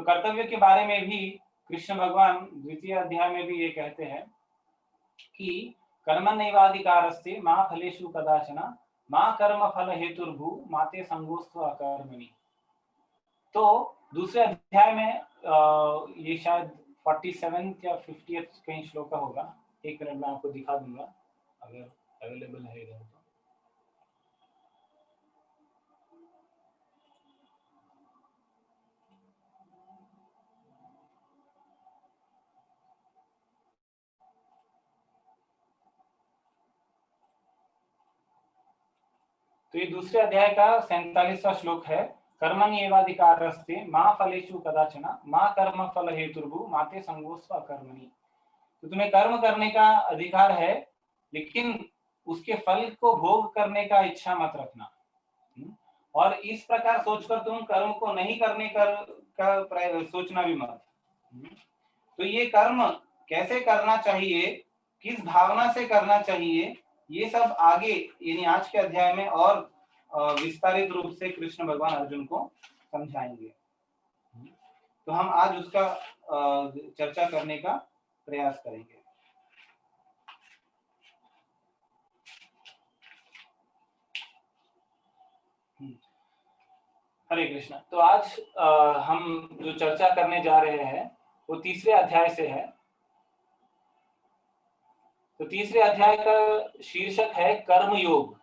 तो कर्तव्य के बारे में भी कृष्ण भगवान द्वितीय अध्याय में भी ये कहते हैं कि कर्मण्येवाधिकारस्ते मा फलेषु कदाचन मा कर्म फल हेतुर्भू माते संगोस्त्व अकर्मणि। तो दूसरे अध्याय में ये शायद 47 या 50 कहीं श्लोक का होगा, एक मिनट में आपको दिखा दूंगा अगर अवेलेबल है इधर तो। तो ये दूसरे अध्याय का 47वां श्लोक है, कर्मण्येवाधिकारस्ते मा फलेषु कदाचन मा कर्म फल हेतुर्भू माते संगोस्त्व अकर्मणि। तो तुम्हें कर्म करने का अधिकार है, लेकिन उसके फल को भोग करने का इच्छा मत रखना। और इस प्रकार सोचकर तुम कर्म को नहीं करने का सोचना भी मत। तो ये कर्म कैसे करना चाहिए, किस भावना से करना चाहिए, ये सब आगे यानी आज के अध्याय में और विस्तारित रूप से कृष्ण भगवान अर्जुन को समझाएंगे। तो हम आज उसका चर्चा करने का प्रयास करेंगे। हरे कृष्ण। तो आज हम जो चर्चा करने जा रहे हैं वो तीसरे अध्याय से है। तो तीसरे अध्याय का शीर्षक है कर्म योग।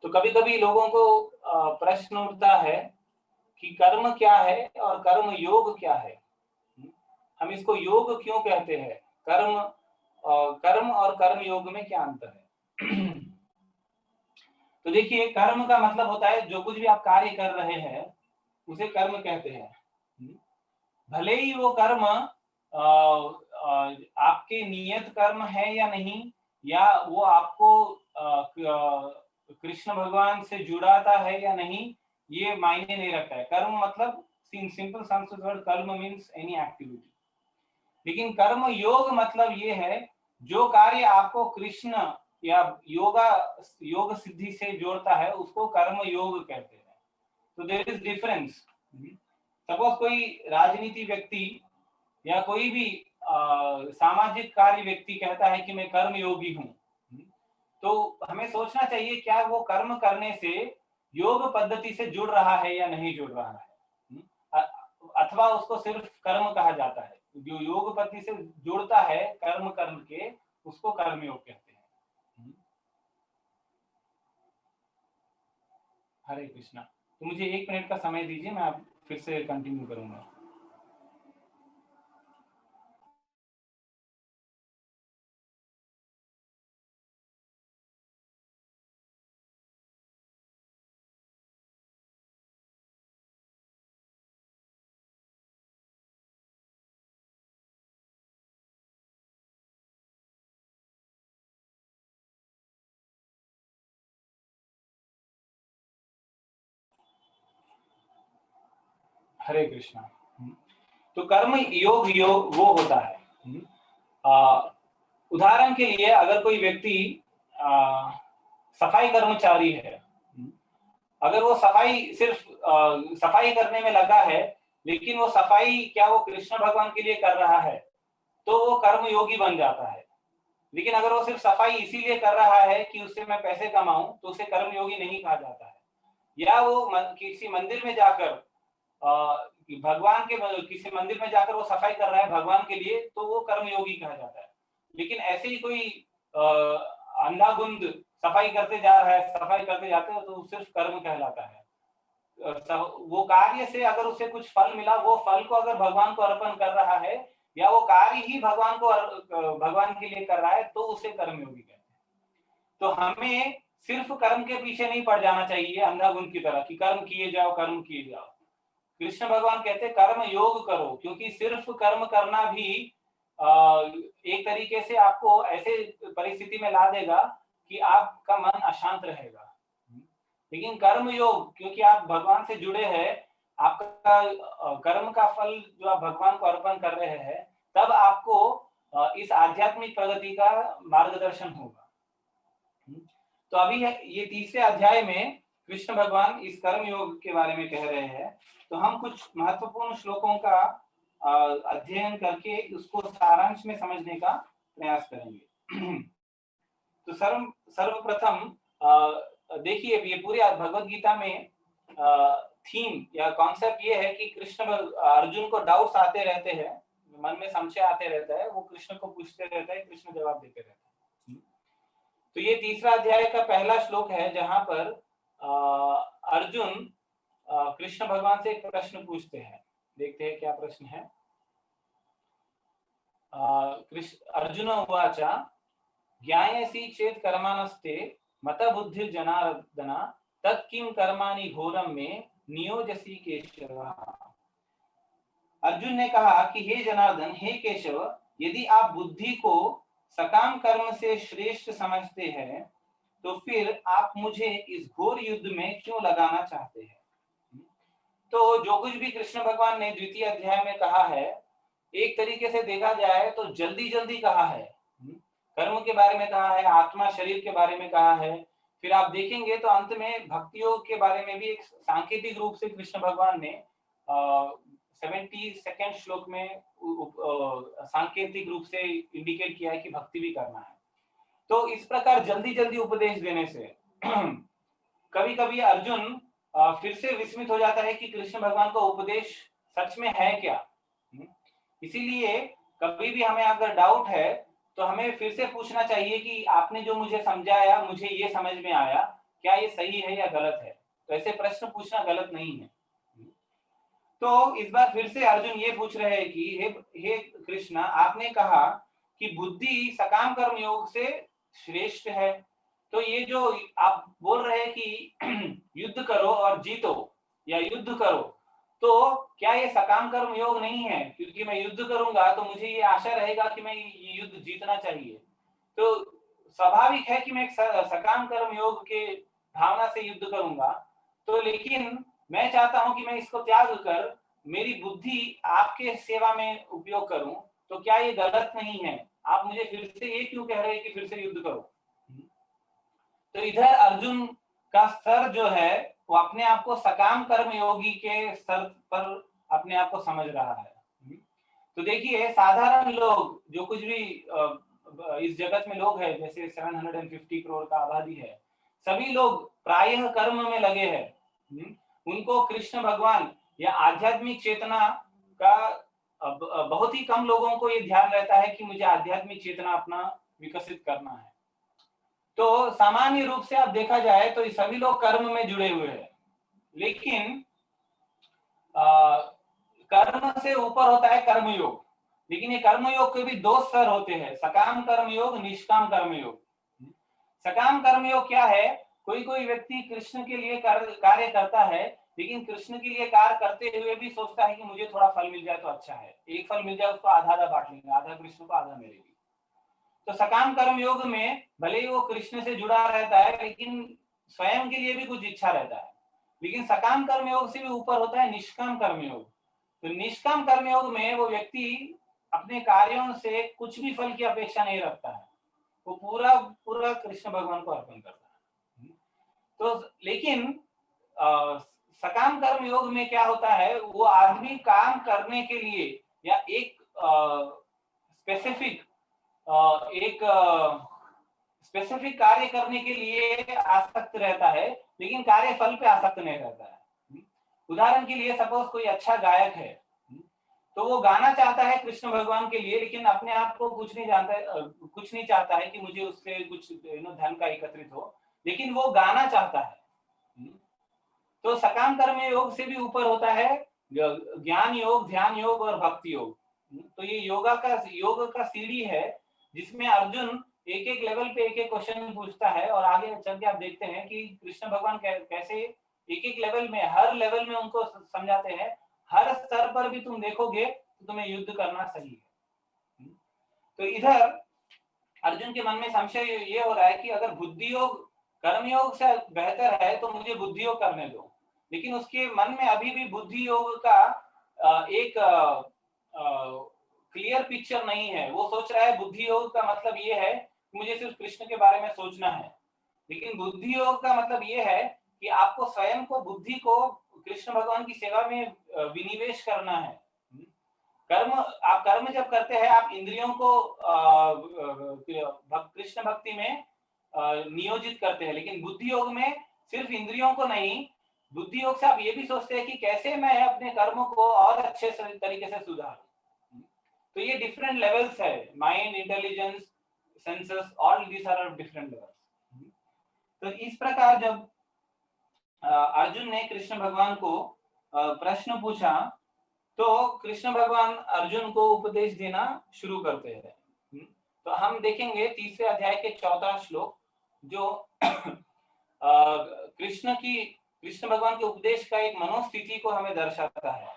तो कभी कभी लोगों को प्रश्न उठता है कि कर्म क्या है और कर्म योग क्या है, हम इसको योग क्यों कहते हैं, कर्म और कर्म योग में क्या अंतर है। तो देखिए, कर्म का मतलब होता है जो कुछ भी आप कार्य कर रहे हैं उसे कर्म कहते हैं। भले ही वो कर्म आपके नियत कर्म है या नहीं, या वो आपको कृष्ण भगवान से जुड़ाता है या नहीं, ये मायने नहीं रखता है। कर्म मतलब इन सिंपल संस्कृत वर्ड कर्म मीन्स एनी एक्टिविटी। लेकिन कर्म योग मतलब ये है जो कार्य आपको कृष्ण या योग सिद्धि से जोड़ता है उसको कर्म योग कहते हैं। तो देयर इज डिफरेंस। सपोज कोई राजनीति व्यक्ति या कोई भी सामाजिक कार्य व्यक्ति कहता है कि मैं कर्म योगी हूँ, तो हमें सोचना चाहिए क्या वो कर्म करने से योग पद्धति से जुड़ रहा है या नहीं जुड़ रहा है, अथवा उसको सिर्फ कर्म कहा जाता है। जो योग पद्धति से जुड़ता है कर्म के, उसको कर्म योग कहते हैं। हरे कृष्णा। तो मुझे 1 मिनट का समय दीजिए, मैं फिर से कंटिन्यू करूंगा। हरे कृष्णा। तो कर्म योग वो होता है, उदाहरण के लिए अगर कोई व्यक्ति सफाई कर्मचारी है, अगर वो सिर्फ सफाई करने में लगा है, लेकिन वो सफाई क्या वो कृष्ण भगवान के लिए कर रहा है, तो वो कर्म योगी बन जाता है। लेकिन अगर वो सिर्फ सफाई इसीलिए कर रहा है कि उससे मैं पैसे कमाऊं, तो उसे कर्म योगी नहीं कहा जाता है। या वो किसी मंदिर में जाकर भगवान के किसी मंदिर में जाकर वो सफाई कर रहा है भगवान के लिए, तो वो कर्मयोगी कहा जाता है। लेकिन ऐसे ही कोई अंधाधुंध सफाई करते जा रहा है, सफाई करते जाते हैं, तो सिर्फ कर्म कहलाता है। वो कार्य से अगर उसे कुछ फल मिला, वो फल को अगर भगवान को अर्पण कर रहा है, या वो कार्य ही भगवान के लिए कर रहा है, तो उसे कर्मयोगी कहते हैं। तो हमें सिर्फ कर्म के पीछे नहीं पड़ जाना चाहिए अंधाधुंध की तरह कि कर्म किए जाओ, कर्म किए जाओ। कृष्ण भगवान कहते कर्म योग करो, क्योंकि सिर्फ कर्म करना भी एक तरीके से आपको ऐसे परिस्थिति में ला देगा कि आपका मन अशांत रहेगा। लेकिन कर्म योग, क्योंकि आप भगवान से जुड़े हैं, आपका कर्म का फल जो आप भगवान को अर्पण कर रहे हैं, तब आपको इस आध्यात्मिक प्रगति का मार्गदर्शन होगा। तो अभी ये तीसरे अध्याय में कृष्ण भगवान इस कर्म योग के बारे में कह रहे हैं, तो हम कुछ महत्वपूर्ण श्लोकों का अध्ययन करके उसको सारांश में समझने का प्रयास करेंगे। तो सर्वप्रथम देखिए, ये पूरी भगवत गीता में थीम या कॉन्सेप्ट ये है कि अर्जुन को डाउट्स आते रहते हैं, मन में संशय आते रहता है, वो कृष्ण को पूछते रहता है, कृष्ण जवाब देते रहते हैं। तो ये तीसरा अध्याय का पहला श्लोक है जहां पर अर्जुन कृष्ण भगवान से एक प्रश्न पूछते हैं। देखते हैं क्या प्रश्न है। अर्जुन उवाच ज्ञायसि चेत् कर्माणस्ते मत बुद्धि जनार्दन तत् किं कर्माणि घोरम में नियोजसी केशव। अर्जुन ने कहा कि हे जनार्दन, हे केशव, यदि आप बुद्धि को सकाम कर्म से श्रेष्ठ समझते हैं तो फिर आप मुझे इस घोर युद्ध में क्यों लगाना चाहते हैं। तो जो कुछ भी कृष्ण भगवान ने द्वितीय अध्याय में कहा है, एक तरीके से देखा जाए तो जल्दी जल्दी कहा है। कर्म के बारे में कहा है, आत्मा शरीर के बारे में कहा है, फिर आप देखेंगे तो अंत में भक्ति योग के बारे में भी एक सांकेतिक रूप से कृष्ण भगवान ने 72nd श्लोक में सांकेतिक रूप से इंडिकेट किया है कि भक्ति भी करना है। तो इस प्रकार जल्दी जल्दी उपदेश देने से कभी कभी अर्जुन फिर से विस्मित हो जाता है कि कृष्ण भगवान का उपदेश सच में है क्या। इसीलिए कभी भी हमें अगर डाउट है तो हमें फिर से पूछना चाहिए कि आपने जो मुझे समझाया, मुझे ये समझ में आया, क्या ये सही है या गलत है। तो ऐसे प्रश्न पूछना गलत नहीं है। तो इस बार फिर से अर्जुन ये पूछ रहे हैं कि हे कृष्णा, आपने कहा कि बुद्धि सकाम कर्म योग से श्रेष्ठ है, तो ये जो आप बोल रहे हैं कि युद्ध करो और जीतो या युद्ध करो, तो क्या ये सकाम कर्म योग नहीं है? क्योंकि मैं युद्ध करूंगा तो मुझे ये आशा रहेगा कि मैं ये युद्ध जीतना चाहिए। तो स्वाभाविक है कि मैं सकाम कर्म योग के भावना से युद्ध करूंगा। तो लेकिन मैं चाहता हूं कि मैं इसको त्याग कर मेरी बुद्धि आपके सेवा में उपयोग करूं, तो क्या ये गलत नहीं है? आप मुझे फिर से ये क्यों कह रहे हैं कि फिर से युद्ध करो? तो इधर अर्जुन का स्तर जो है वो अपने आप को सकाम कर्म योगी के स्तर पर अपने आप को समझ रहा है। तो देखिए, साधारण लोग जो कुछ भी इस जगत में लोग हैं, जैसे 750 करोड़ का आबादी है, सभी लोग प्रायः कर्म में लगे हैं। उनको कृष्ण भगवान या आध्यात्मिक चेतना का बहुत ही कम लोगों को ये ध्यान रहता है कि मुझे आध्यात्मिक चेतना अपना विकसित करना है। तो सामान्य रूप से आप देखा जाए तो ये सभी लोग कर्म में जुड़े हुए हैं, लेकिन कर्म से ऊपर होता है कर्मयोग। लेकिन ये कर्मयोग के भी दो स्तर होते हैं, सकाम कर्मयोग, निष्काम कर्मयोग। सकाम कर्मयोग क्या है? कोई कोई व्यक्ति कृष्ण के लिए कार्य करता है, लेकिन कृष्ण के लिए कार्य करते हुए भी सोचता है कि मुझे थोड़ा फल मिल जाए तो अच्छा है, एक फल मिल जाए उसको आधा आधा बांट लेंगे, आधा कृष्ण को आधा मेरे लिए। तो सकाम कर्म योग में भले ही वो कृष्ण से जुड़ा रहता है, लेकिन स्वयं के लिए भी कुछ इच्छा रहता है। लेकिन सकाम कर्म योग से भी ऊपर होता है निष्काम कर्म योग। तो निष्काम कर्म योग में वो व्यक्ति अपने कार्यों से कुछ भी फल की अपेक्षा नहीं रखता है, वो पूरा पूरा कृष्ण भगवान को अर्पण करता है। तो लेकिन सकाम कर्म योग में क्या होता है, वो आदमी काम करने के लिए या एक स्पेसिफिक कार्य करने के लिए आसक्त रहता है, लेकिन कार्य फल पे आसक्त नहीं रहता है। उदाहरण के लिए सपोज कोई अच्छा गायक है, तो वो गाना चाहता है कृष्ण भगवान के लिए, लेकिन अपने आप को कुछ नहीं चाहता है कि मुझे उससे कुछ धन का एकत्रित हो, लेकिन वो गाना चाहता है। तो सकाम कर्म योग से भी ऊपर होता है ज्ञान योग, ध्यान योग और भक्ति योग। तो ये योग का सीढ़ी है, जिसमें अर्जुन एक एक लेवल पे एक एक क्वेश्चन पूछता है, और आगे चल के आप देखते हैं कि कृष्ण भगवान कैसे एक एक लेवल में, हर लेवल में उनको समझाते हैं, हर स्तर पर भी तुम देखोगे तो तुम्हें युद्ध करना सही है। तो इधर अर्जुन के मन में संशय ये हो रहा है कि अगर बुद्धि योग कर्मयोग से बेहतर है तो मुझे बुद्धि योग करने दो, लेकिन उसके मन में अभी भी बुद्धि योग का एक क्लियर पिक्चर नहीं है। वो सोच रहा है बुद्धि योग का मतलब ये है कि मुझे सिर्फ कृष्ण के बारे में सोचना है, लेकिन बुद्धि योग का मतलब ये है कि आपको स्वयं को, बुद्धि को कृष्ण भगवान की सेवा में विनिवेश करना है। कर्म, आप कर्म जब करते हैं आप इंद्रियों को कृष्ण भक्ति में नियोजित करते हैं, लेकिन बुद्धि योग में सिर्फ इंद्रियों को नहीं, बुद्धि योग से आप ये भी सोचते हैं कि कैसे मैं अपने कर्मों को और अच्छे तरीके से सुधारूं। तो ये डिफरेंट लेवल्स है, mind, intelligence, senses, all these are different levels. तो इस प्रकार जब अर्जुन ने कृष्ण भगवान को प्रश्न पूछा तो कृष्ण भगवान अर्जुन को उपदेश देना शुरू करते हैं। तो हम देखेंगे तीसरे अध्याय के 14 श्लोक जो कृष्ण भगवान के उपदेश का एक मनोस्थिति को हमें दर्शाता है।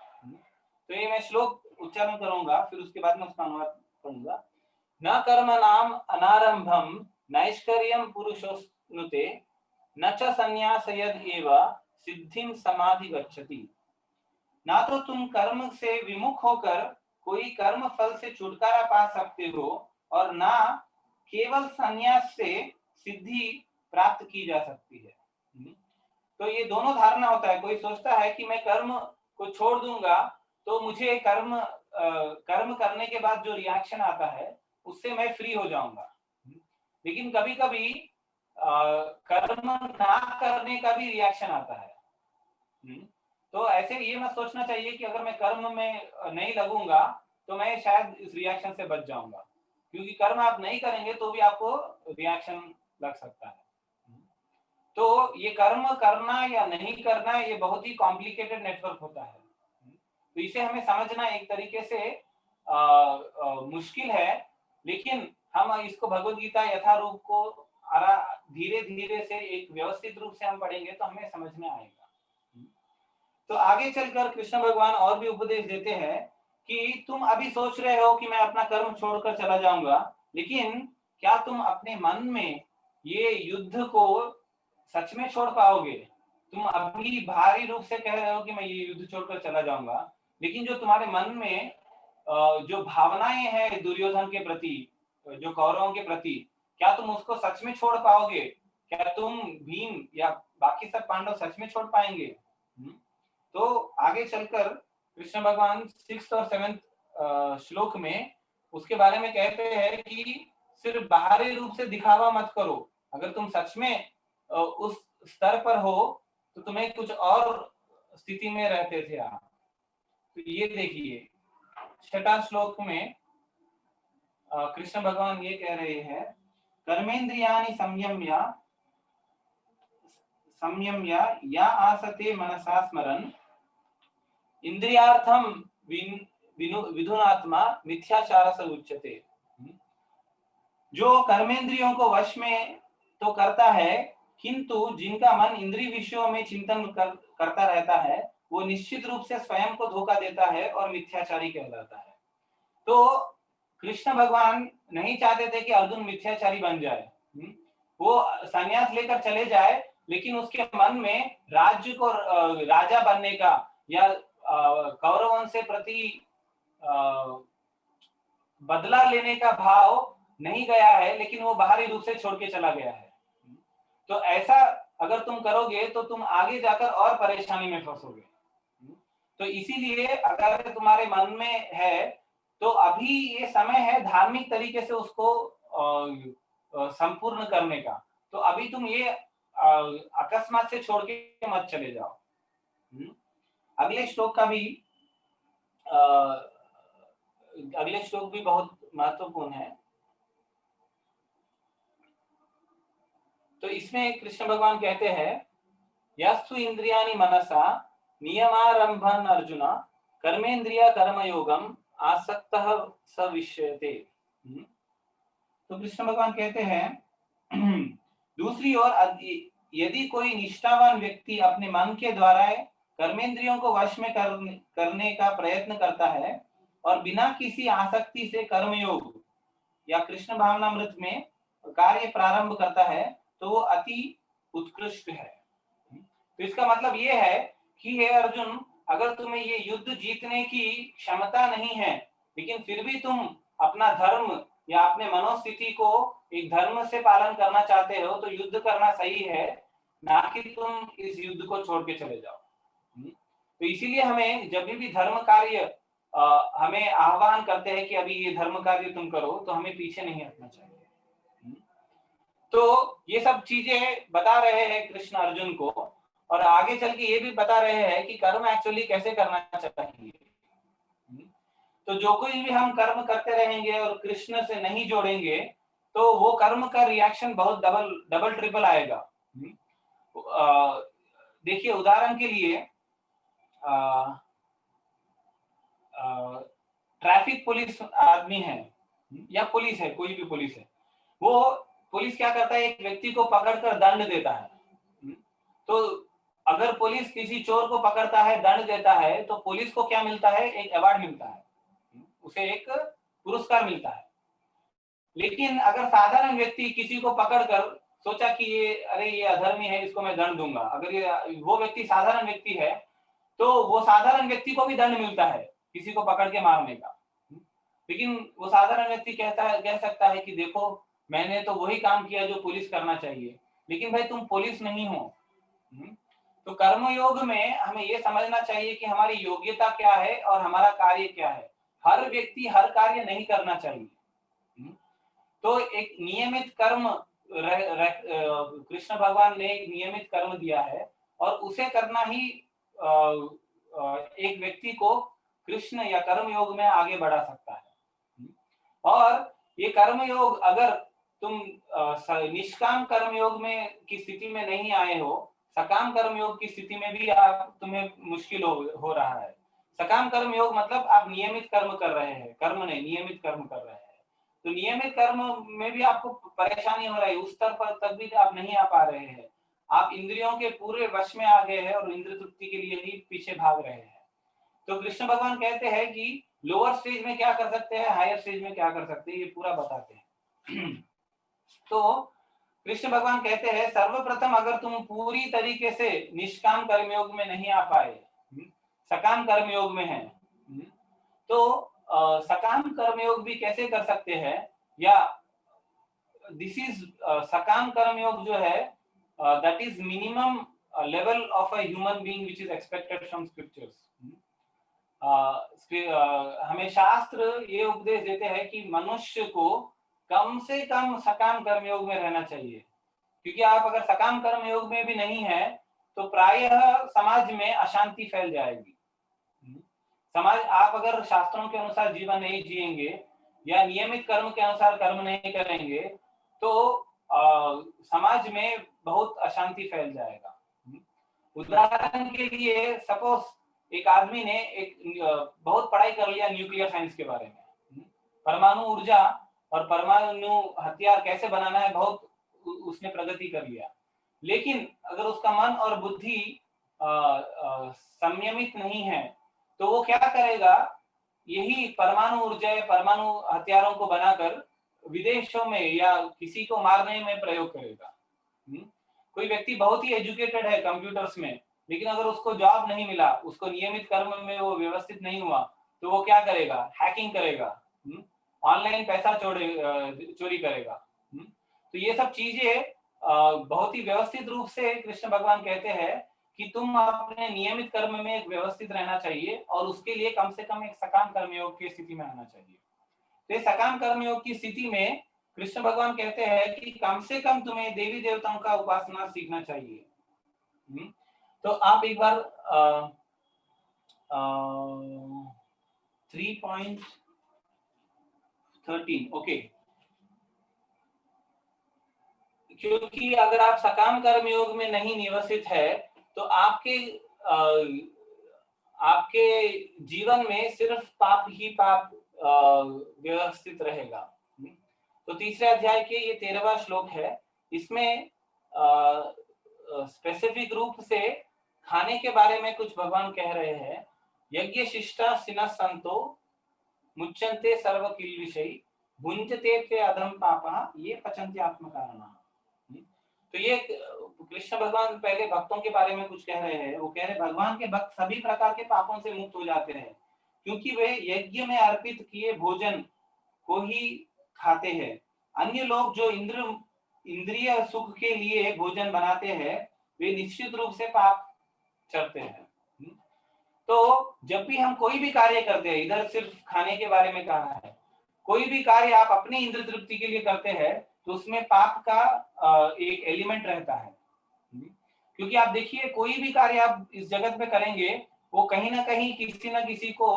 तो ये मैं श्लोक उच्चारण करूंगा, फिर उसके बाद में उसका अनुवाद करूंगा। न कर्म नाम अनारंभम नैष्कर्यम पुरुषोस्नुते न च संन्यासयद एव सिद्धिम समाधि गच्छति। ना तो तुम कर्म से विमुख होकर कोई कर्म फल से छुटकारा पा सकते हो और ना केवल संन्यास से सिद्धि प्राप्त की जा सकती है। तो ये दोनों धारणा होता है, कोई सोचता है कि मैं कर्म को छोड़ दूंगा तो मुझे कर्म करने के बाद जो रिएक्शन आता है उससे मैं फ्री हो जाऊंगा, लेकिन कभी कभी कर्म ना करने का भी रिएक्शन आता है। तो ऐसे ये मत सोचना चाहिए कि अगर मैं कर्म में नहीं लगूंगा तो मैं शायद इस रिएक्शन से बच जाऊंगा, क्योंकि कर्म आप नहीं करेंगे तो भी आपको रिएक्शन लग सकता है। तो ये कर्म करना या नहीं करना ये बहुत ही कॉम्प्लिकेटेड नेटवर्क होता है, तो इसे हमें समझना एक तरीके से मुश्किल है, लेकिन हम इसको भगवद गीता यथारूप को धीरे धीरे से एक व्यवस्थित रूप से हम पढ़ेंगे तो हमें समझ में आएगा। तो आगे चलकर कृष्ण भगवान और भी उपदेश देते हैं कि तुम अभी सोच रहे हो कि मैं अपना कर्म छोड़कर चला जाऊंगा, लेकिन क्या तुम अपने मन में ये युद्ध को सच में छोड़ पाओगे? तुम अभी भारी रूप से कह रहे हो कि मैं ये युद्ध छोड़कर चला जाऊंगा, लेकिन जो तुम्हारे मन में जो भावनाएं हैं दुर्योधन के प्रति, जो कौरवों के प्रति, क्या तुम उसको सच में छोड़ पाओगे? क्या तुम भीम या बाकी सब पांडव सच में छोड़ पाएंगे? तो आगे चलकर कृष्ण भगवान 6th और 7th श्लोक में उसके बारे में कहते हैं कि सिर्फ बाहरी रूप से दिखावा मत करो, अगर तुम सच में उस स्तर पर हो तो तुम्हें कुछ और स्थिति में रहते थे आप। तो ये देखिए 6वां श्लोक में कृष्ण भगवान ये कह रहे हैं, कर्मेंद्रियाणि संयम्य या आसते मनसा स्मरन् इंद्रियार्थम विधुनात्मा मिथ्याचार से उच्यते। जो कर्मेंद्रियों को वश में तो करता है, किंतु जिनका मन इंद्रिय विषयों में चिंतन करता रहता है वो निश्चित रूप से स्वयं को धोखा देता है और मिथ्याचारी कहलाता है। तो कृष्ण भगवान नहीं चाहते थे कि अर्जुन मिथ्याचारी बन जाए, वो संन्यास लेकर चले जाए, लेकिन उसके मन में राज्य को राजा बनने का या कौरवों से प्रति बदला लेने का भाव नहीं गया है, लेकिन वो बाहरी रूप से छोड़ के चला गया है। तो ऐसा अगर तुम करोगे तो तुम आगे जाकर और परेशानी में फंसोगे। तो इसीलिए अगर तुम्हारे मन में है तो अभी ये समय है धार्मिक तरीके से उसको संपूर्ण करने का। तो अभी तुम ये अकस्मात से छोड़ के मत चले जाओ। अगले श्लोक भी बहुत महत्वपूर्ण है। तो इसमें कृष्ण भगवान कहते हैं, यस्तु इंद्रियाणि मनसा नियमारंभन अर्जुन कर्मेंद्रिय कर्मयोगम आसक्तः स विष्यते। तो कृष्ण भगवान कहते हैं दूसरी ओर यदि कोई निष्ठावान व्यक्ति अपने मन के द्वारा कर्मेंद्रियों को वश में करने का प्रयत्न करता है और बिना किसी आसक्ति से कर्मयोग या कृष्ण भावनामृत में कार्य प्रारंभ करता है तो वो अति उत्कृष्ट है। तो इसका मतलब ये है कि हे अर्जुन, अगर तुम्हें ये युद्ध जीतने की क्षमता नहीं है, लेकिन फिर भी तुम अपना धर्म या अपने मनोस्थिति को एक धर्म से पालन करना चाहते हो तो युद्ध करना सही है, ना कि तुम इस युद्ध को छोड़ के चले जाओ। तो इसीलिए हमें जब भी धर्म कार्य हमें आह्वान करते हैं कि अभी ये धर्म कार्य तुम करो, तो हमें पीछे नहीं हटना चाहिए। तो ये सब चीजें बता रहे हैं कृष्ण अर्जुन को, और आगे चल के ये भी बता रहे हैं कि कर्म एक्चुअली कैसे करना चाहिए। तो जो कुछ भी हम कर्म करते रहेंगे और कृष्ण से नहीं जोड़ेंगे, तो वो कर्म का रिएक्शन बहुत डबल ट्रिपल आएगा। देखिए उदाहरण के लिए ट्रैफिक पुलिस आदमी है या पुलिस है, कोई भी पुलिस है, वो पुलिस क्या करता है, एक व्यक्ति को पकड़कर दंड देता है। तो अगर पुलिस किसी चोर को पकड़ता है, दंड देता है, तो पुलिस को क्या मिलता है, एक अवार्ड मिलता है, उसे एक पुरस्कार मिलता है। लेकिन अगर साधारण व्यक्ति किसी को पकड़कर सोचा कि ये अरे ये अधर्मी है, इसको मैं दंड दूंगा, अगर ये वो व्यक्ति साधारण व्यक्ति है, तो वो साधारण व्यक्ति को भी दंड मिलता है किसी को पकड़ के मारने का। लेकिन वो साधारण व्यक्ति कह सकता है कि देखो मैंने तो वही काम किया जो पुलिस करना चाहिए, लेकिन भाई तुम पुलिस नहीं हो। तो कर्मयोग में हमें ये समझना चाहिए कि हमारी योग्यता क्या है और हमारा कार्य क्या है। हर व्यक्ति हर कार्य नहीं करना चाहिए। तो एक नियमित कर्म कृष्ण भगवान ने एक नियमित कर्म दिया है, और उसे करना ही एक व्यक्ति को कृष्ण या कर्म योग में आगे बढ़ा सकता है। और ये कर्म योग अगर तुम निष्काम कर्म योग में की स्थिति में नहीं आए हो, सकाम कर्म योग की स्थिति में भी तुम्हें मुश्किल हो रहा है। सकाम कर्म योग मतलब आप नियमित कर्म कर रहे हैं, कर्म नहीं नियमित कर्म कर रहे हैं। तो नियमित कर्म में भी आपको परेशानी हो रही है, उस स्तर पर तक भी आप नहीं आ पा रहे हैं, आप इंद्रियों के पूरे वश में आ गए हैं और इंद्र तृप्ति के लिए ही पीछे भाग रहे हैं। तो कृष्ण भगवान कहते हैं कि लोअर स्टेज में क्या कर सकते हैं, हायर स्टेज में क्या कर सकते हैं, ये पूरा बताते हैं। तो कृष्ण भगवान कहते हैं सर्वप्रथम अगर तुम पूरी तरीके से निष्काम कर्मयोग में नहीं आ पाए, सकाम कर्मयोग में है, तो सकाम कर्मयोग भी कैसे कर सकते हैं, या दिस इज सकाम कर्मयोग जो है that is minimum level of a human being which is expected from scriptures. हमें शास्त्र ये उपदेश देते हैं कि मनुष्य को कम से कम सकाम कर्मयोग में रहना चाहिए, क्योंकि आप अगर सकाम कर्मयोग में भी नहीं है तो प्रायः समाज में अशांति फैल जाएगी। समाज, आप अगर शास्त्रों के अनुसार जीवन नहीं जिएंगे या नियमित कर्म के अनुसार कर्म नहीं करेंगे, तो समाज में बहुत अशांति फैल जाएगा। उदाहरण के लिए सपोज एक आदमी ने एक बहुत पढ़ाई कर लिया न्यूक्लियर साइंस के बारे में, परमाणु ऊर्जा और परमाणु हथियार कैसे बनाना है बहुत उसने प्रगति कर लिया, लेकिन अगर उसका मन और बुद्धि संयमित नहीं है तो वो क्या करेगा, यही परमाणु ऊर्जा परमाणु हथियारों को बनाकर विदेशों में या किसी को मारने में प्रयोग करेगा। कोई व्यक्ति बहुत ही एजुकेटेड है कंप्यूटर्स में, लेकिन अगर उसको जॉब नहीं मिला, उसको नियमित कर्म में वो व्यवस्थित नहीं हुआ, तो वो क्या करेगा, हैकिंग करेगा, ऑनलाइन पैसा चोरी करेगा। तो ये सब चीजें बहुत ही व्यवस्थित रूप से कृष्ण भगवान कहते हैं कि तुम अपने नियमित कर्म में एक व्यवस्थित रहना चाहिए, और उसके लिए कम से कम एक सकाम कर्मयोग की स्थिति में आना चाहिए। तो सकाम कर्मयोग की स्थिति में कृष्ण भगवान कहते हैं कि कम से कम तुम्हें देवी देवताओं का उपासना सीखना चाहिए। तो आप एक बार 3.13 ओके, क्योंकि अगर आप सकाम कर्मयोग में नहीं निवसित है तो आपके जीवन में सिर्फ पाप ही पाप व्यवस्थित रहेगा। तो तीसरे अध्याय के ये 13वां श्लोक है, इसमें स्पेसिफिक रूप से खाने के बारे में कुछ भगवान कह रहे हैं। यज्ञ शिष्टा सिनः संतो मुच्यन्ते सर्व किल्बिषै भुञ्जते ते अधम पापः ये पचन्ति आत्मकारणः। तो ये कृष्ण भगवान पहले भक्तों के बारे में कुछ कह रहे हैं। वो कह रहे भगवान के भक्त सभी प्रकार के पापों से मुक्त हो जाते हैं, क्योंकि वे यज्ञ में अर्पित किए भोजन को ही खाते हैं। अन्य लोग जो इंद्रिय सुख के लिए भोजन बनाते हैं, वे निश्चित रूप से पाप चढ़ते हैं। तो जब भी हम कोई भी कार्य करते हैं, इधर सिर्फ खाने के बारे में कहा है, कोई भी कार्य आप अपनी इंद्र तृप्ति के लिए करते हैं तो उसमें पाप का एक एलिमेंट रहता है। क्योंकि आप देखिए कोई भी कार्य आप इस जगत में करेंगे वो कहीं ना कहीं किसी ना किसी को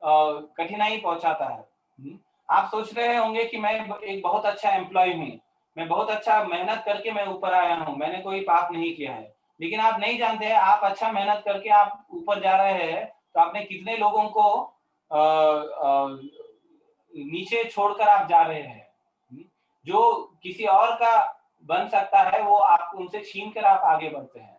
कठिनाई पहुंचाता है। आप सोच रहे होंगे कि मैं एक बहुत अच्छा एम्प्लॉय हूँ, मैं बहुत अच्छा मेहनत करके मैं ऊपर आया हूँ, मैंने कोई पाप नहीं किया है, लेकिन आप नहीं जानते हैं आप अच्छा मेहनत करके आप ऊपर जा रहे हैं तो आपने कितने लोगों को नीचे छोड़कर आप जा रहे हैं। जो किसी और का बन सकता है वो आप उनसे छीन कर आप आगे बढ़ते हैं।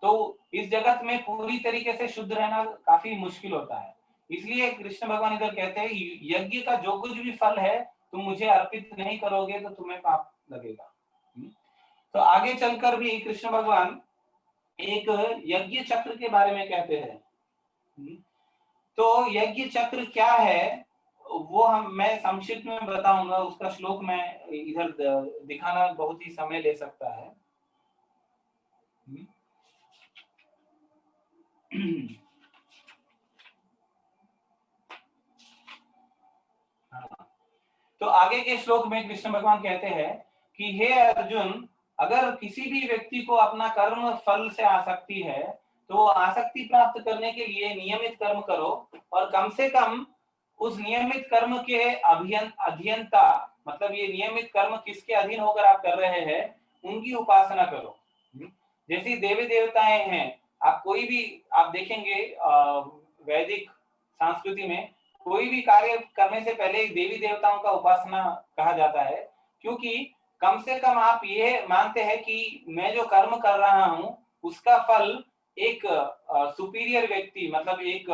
तो इस जगत में पूरी तरीके से शुद्ध रहना काफी मुश्किल होता है। इसलिए कृष्ण भगवान इधर कहते हैं यज्ञ का जो कुछ भी फल है तुम मुझे अर्पित नहीं करोगे तो तुम्हें पाप लगेगा। तो आगे चलकर भी कृष्ण भगवान एक यज्ञ चक्र के बारे में कहते हैं। तो यज्ञ चक्र क्या है वो मैं संक्षिप्त में बताऊंगा, उसका श्लोक मैं इधर दिखाना बहुत ही समय ले सकता है। तो आगे के श्लोक में कृष्ण भगवान कहते हैं कि हे अर्जुन, अगर किसी भी व्यक्ति को अपना कर्म फल से आसक्ति है तो वो आसक्ति प्राप्त करने के लिए नियमित कर्म करो और कम से कम उस नियमित कर्म के अभियंता, मतलब ये नियमित कर्म किसके अधीन होकर आप कर रहे हैं उनकी उपासना करो। जैसी देवी देवताएं हैं, आप कोई भी आप देखेंगे वैदिक संस्कृति में कोई भी कार्य करने से पहले देवी देवताओं का उपासना कहा जाता है, क्योंकि कम से कम आप ये मानते हैं कि मैं जो कर्म कर रहा हूं उसका फल एक सुपीरियर व्यक्ति, मतलब एक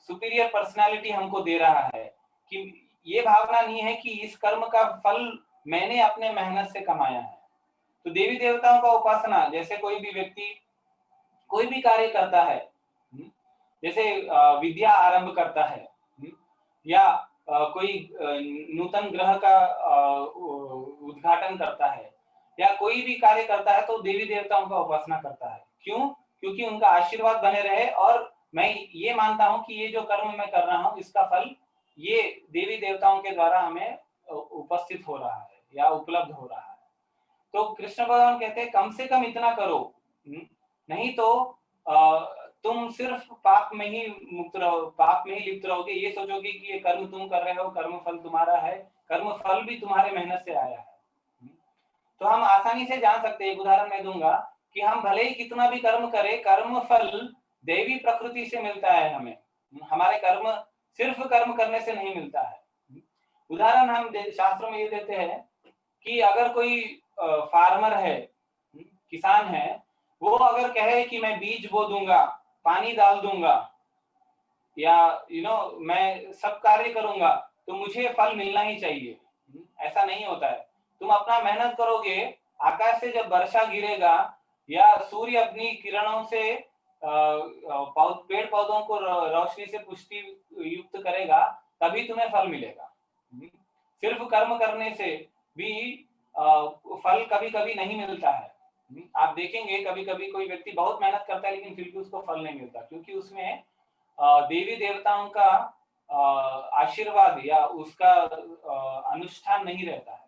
सुपीरियर पर्सनालिटी हमको दे रहा है, कि ये भावना नहीं है कि इस कर्म का फल मैंने अपने मेहनत से कमाया है। तो देवी देवताओं का उपासना, जैसे कोई भी व्यक्ति कोई भी कार्य करता है, जैसे विद्या आरंभ करता है या कोई नूतन ग्रह का उद्घाटन करता है या कोई भी कार्य करता है तो देवी देवताओं का उपासना करता है। क्यों? क्योंकि उनका आशीर्वाद बने रहे और मैं ये मानता हूं कि ये जो कर्म मैं कर रहा हूं इसका फल ये देवी देवताओं के द्वारा हमें उपस्थित हो रहा है या उपलब्ध हो रहा है। तो कृष्ण भगवान कहते हैं कम से कम इतना करो, नहीं तो तुम सिर्फ पाप में ही मुक्त रहो, पाप में ही लिप्त रहोगे। ये सोचोगे कि ये कर्म तुम कर रहे हो, कर्म फल तुम्हारा है, कर्म फल भी तुम्हारे मेहनत से आया है। तो हम आसानी से जान सकते हैं, एक उदाहरण मैं दूंगा कि हम भले ही कितना भी कर्म करें, कर्म फल देवी प्रकृति से मिलता है हमें, हमारे कर्म सिर्फ कर्म करने से नहीं मिलता है। उदाहरण हम शास्त्रों में ये देते हैं कि अगर कोई फार्मर है, किसान है, वो अगर कहे कि मैं बीज बो दूंगा, पानी डाल दूंगा या मैं सब कार्य करूंगा तो मुझे फल मिलना ही चाहिए, ऐसा नहीं होता है। तुम अपना मेहनत करोगे, आकाश से जब वर्षा गिरेगा या सूर्य अपनी किरणों से पेड़ पौधों को रोशनी से पुष्टि युक्त करेगा, तभी तुम्हें फल मिलेगा। सिर्फ कर्म करने से भी फल कभी कभी नहीं मिलता है। आप देखेंगे कभी कभी कोई व्यक्ति बहुत मेहनत करता है लेकिन फिर भी उसको फल नहीं मिलता, क्योंकि उसमें देवी देवताओं का आशीर्वाद या उसका अनुष्ठान नहीं रहता है।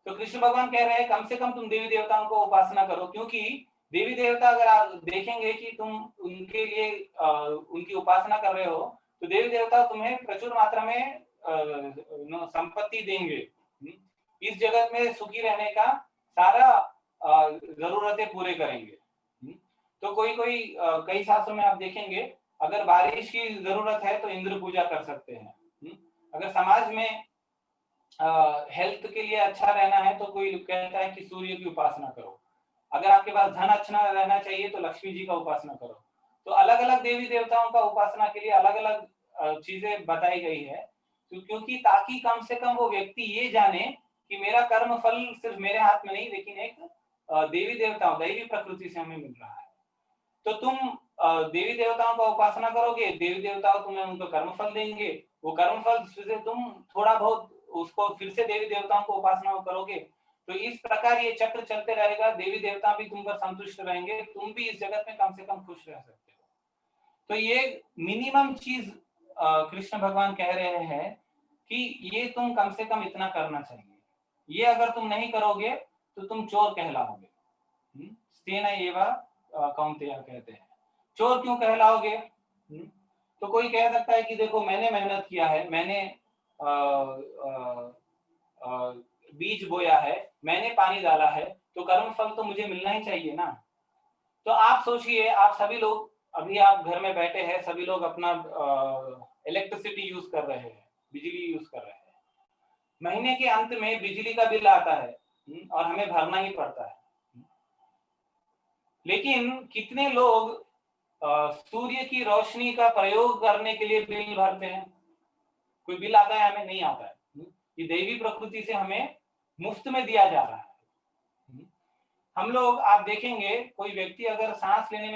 तो कृष्ण भगवान कह रहे हैं कम से कम तुम देवी देवताओं को उपासना करो, क्योंकि देवी देवता अगर आप देखेंगे कि तुम उनके लिए उनकी उपासना कर रहे हो तो देवी देवता तुम्हें प्रचुर मात्रा में संपत्ति देंगे, इस जगत में सुखी रहने का सारा जरूरतें पूरे करेंगे। तो कई शास्त्रों में आप देखेंगे अगर बारिश की जरूरत है तो इंद्र पूजा कर सकते हैं। अगर समाज में हेल्थ के लिए अच्छा रहना है तो कोई कहता है कि सूर्य की उपासना करो। अगर आपके पास धन अच्छा रहना चाहिए तो लक्ष्मी जी का उपासना करो। तो अलग अलग देवी देवताओं का उपासना के लिए अलग अलग चीजें बताई गई है, क्योंकि ताकि कम से कम वो व्यक्ति ये जाने कि मेरा कर्म फल सिर्फ मेरे हाथ में नहीं, लेकिन एक देवी देवताओं दैवी प्रकृति से हमें मिल रहा है। तो तुम देवी देवताओं का उपासना करोगे, देवी देवताओं तुम्हें उनको कर्म फल देंगे, वो कर्म फल से तुम थोड़ा बहुत उसको फिर से देवी देवताओं को उपासना करोगे तो इस प्रकार ये चक्र चलते रहेगा, देवी देवता भी तुम पर संतुष्ट रहेंगे, तुम भी इस जगत में कम से कम खुश रह सकते हो। तो ये मिनिमम चीज कृष्ण भगवान कह रहे हैं कि ये तुम कम से कम इतना करना चाहिए, ये अगर तुम नहीं करोगे तो तुम चोर कहलाओगे। स्तेन एव कौन्तेय कहते हैं। चोर क्यों कहलाओगे? तो कोई कह सकता है कि देखो मैंने मेहनत किया है, मैंने बीज बोया है, मैंने पानी डाला है, तो कर्म फल तो मुझे मिलना ही चाहिए ना। तो आप सोचिए, आप सभी लोग अभी आप घर में बैठे हैं, सभी लोग अपना इलेक्ट्रिसिटी यूज कर रहे हैं, बिजली यूज कर रहे हैं, महीने के अंत में बिजली का बिल आता है और हमें भरना ही पड़ता है। लेकिन कितने लोग सूर्य की रोशनी का प्रयोग करने के लिए बिल भरते हैं? कोई बिल आता है? हमें नहीं आता है। ये दैवी प्रकृति से हमें मुफ्त में दिया जा रहा है। हम लोग, आप देखेंगे कोई व्यक्ति अगर सांस लेने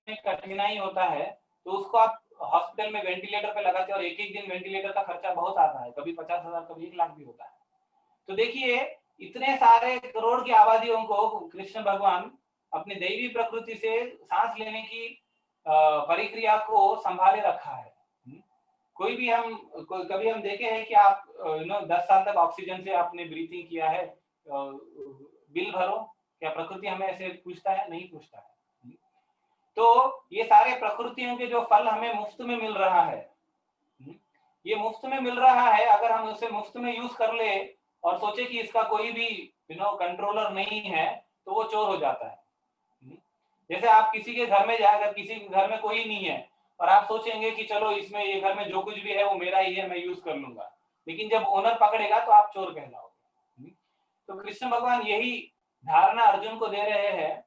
में कठिनाई होता है तो उसको आप हॉस्पिटल में वेंटिलेटर पे लगाते हैं और एक एक दिन वेंटिलेटर का खर्चा बहुत आता है, कभी 50,000 कभी 1 लाख भी होता है। तो देखिए, इतने सारे करोड़ की आबादियों को कृष्ण भगवान अपनी दैवी प्रकृति से सांस लेने की प्रक्रिया को संभाले रखा है। कोई भी कभी हम देखे हैं कि आप 10 साल तक ऑक्सीजन से आपने ब्रीथिंग किया है, बिल भरो, क्या प्रकृति हमें ऐसे पूछता है? नहीं पूछता है। तो ये सारे प्रकृतियों के जो फल हमें मुफ्त में मिल रहा है, ये मुफ्त में मिल रहा है, अगर हम उसे मुफ्त में यूज कर ले और सोचे कि इसका कोई भी कंट्रोलर नहीं है, तो वो चोर हो जाता है। जैसे आप किसी के घर में जाकर, किसी के घर में कोई नहीं है और आप सोचेंगे कि चलो इसमें, ये घर में जो कुछ भी है वो मेरा ही है, मैं यूज कर लूंगा, लेकिन जब ओनर पकड़ेगा तो आप चोर कहलाओगे। तो कृष्ण भगवान यही धारणा अर्जुन को दे रहे हैं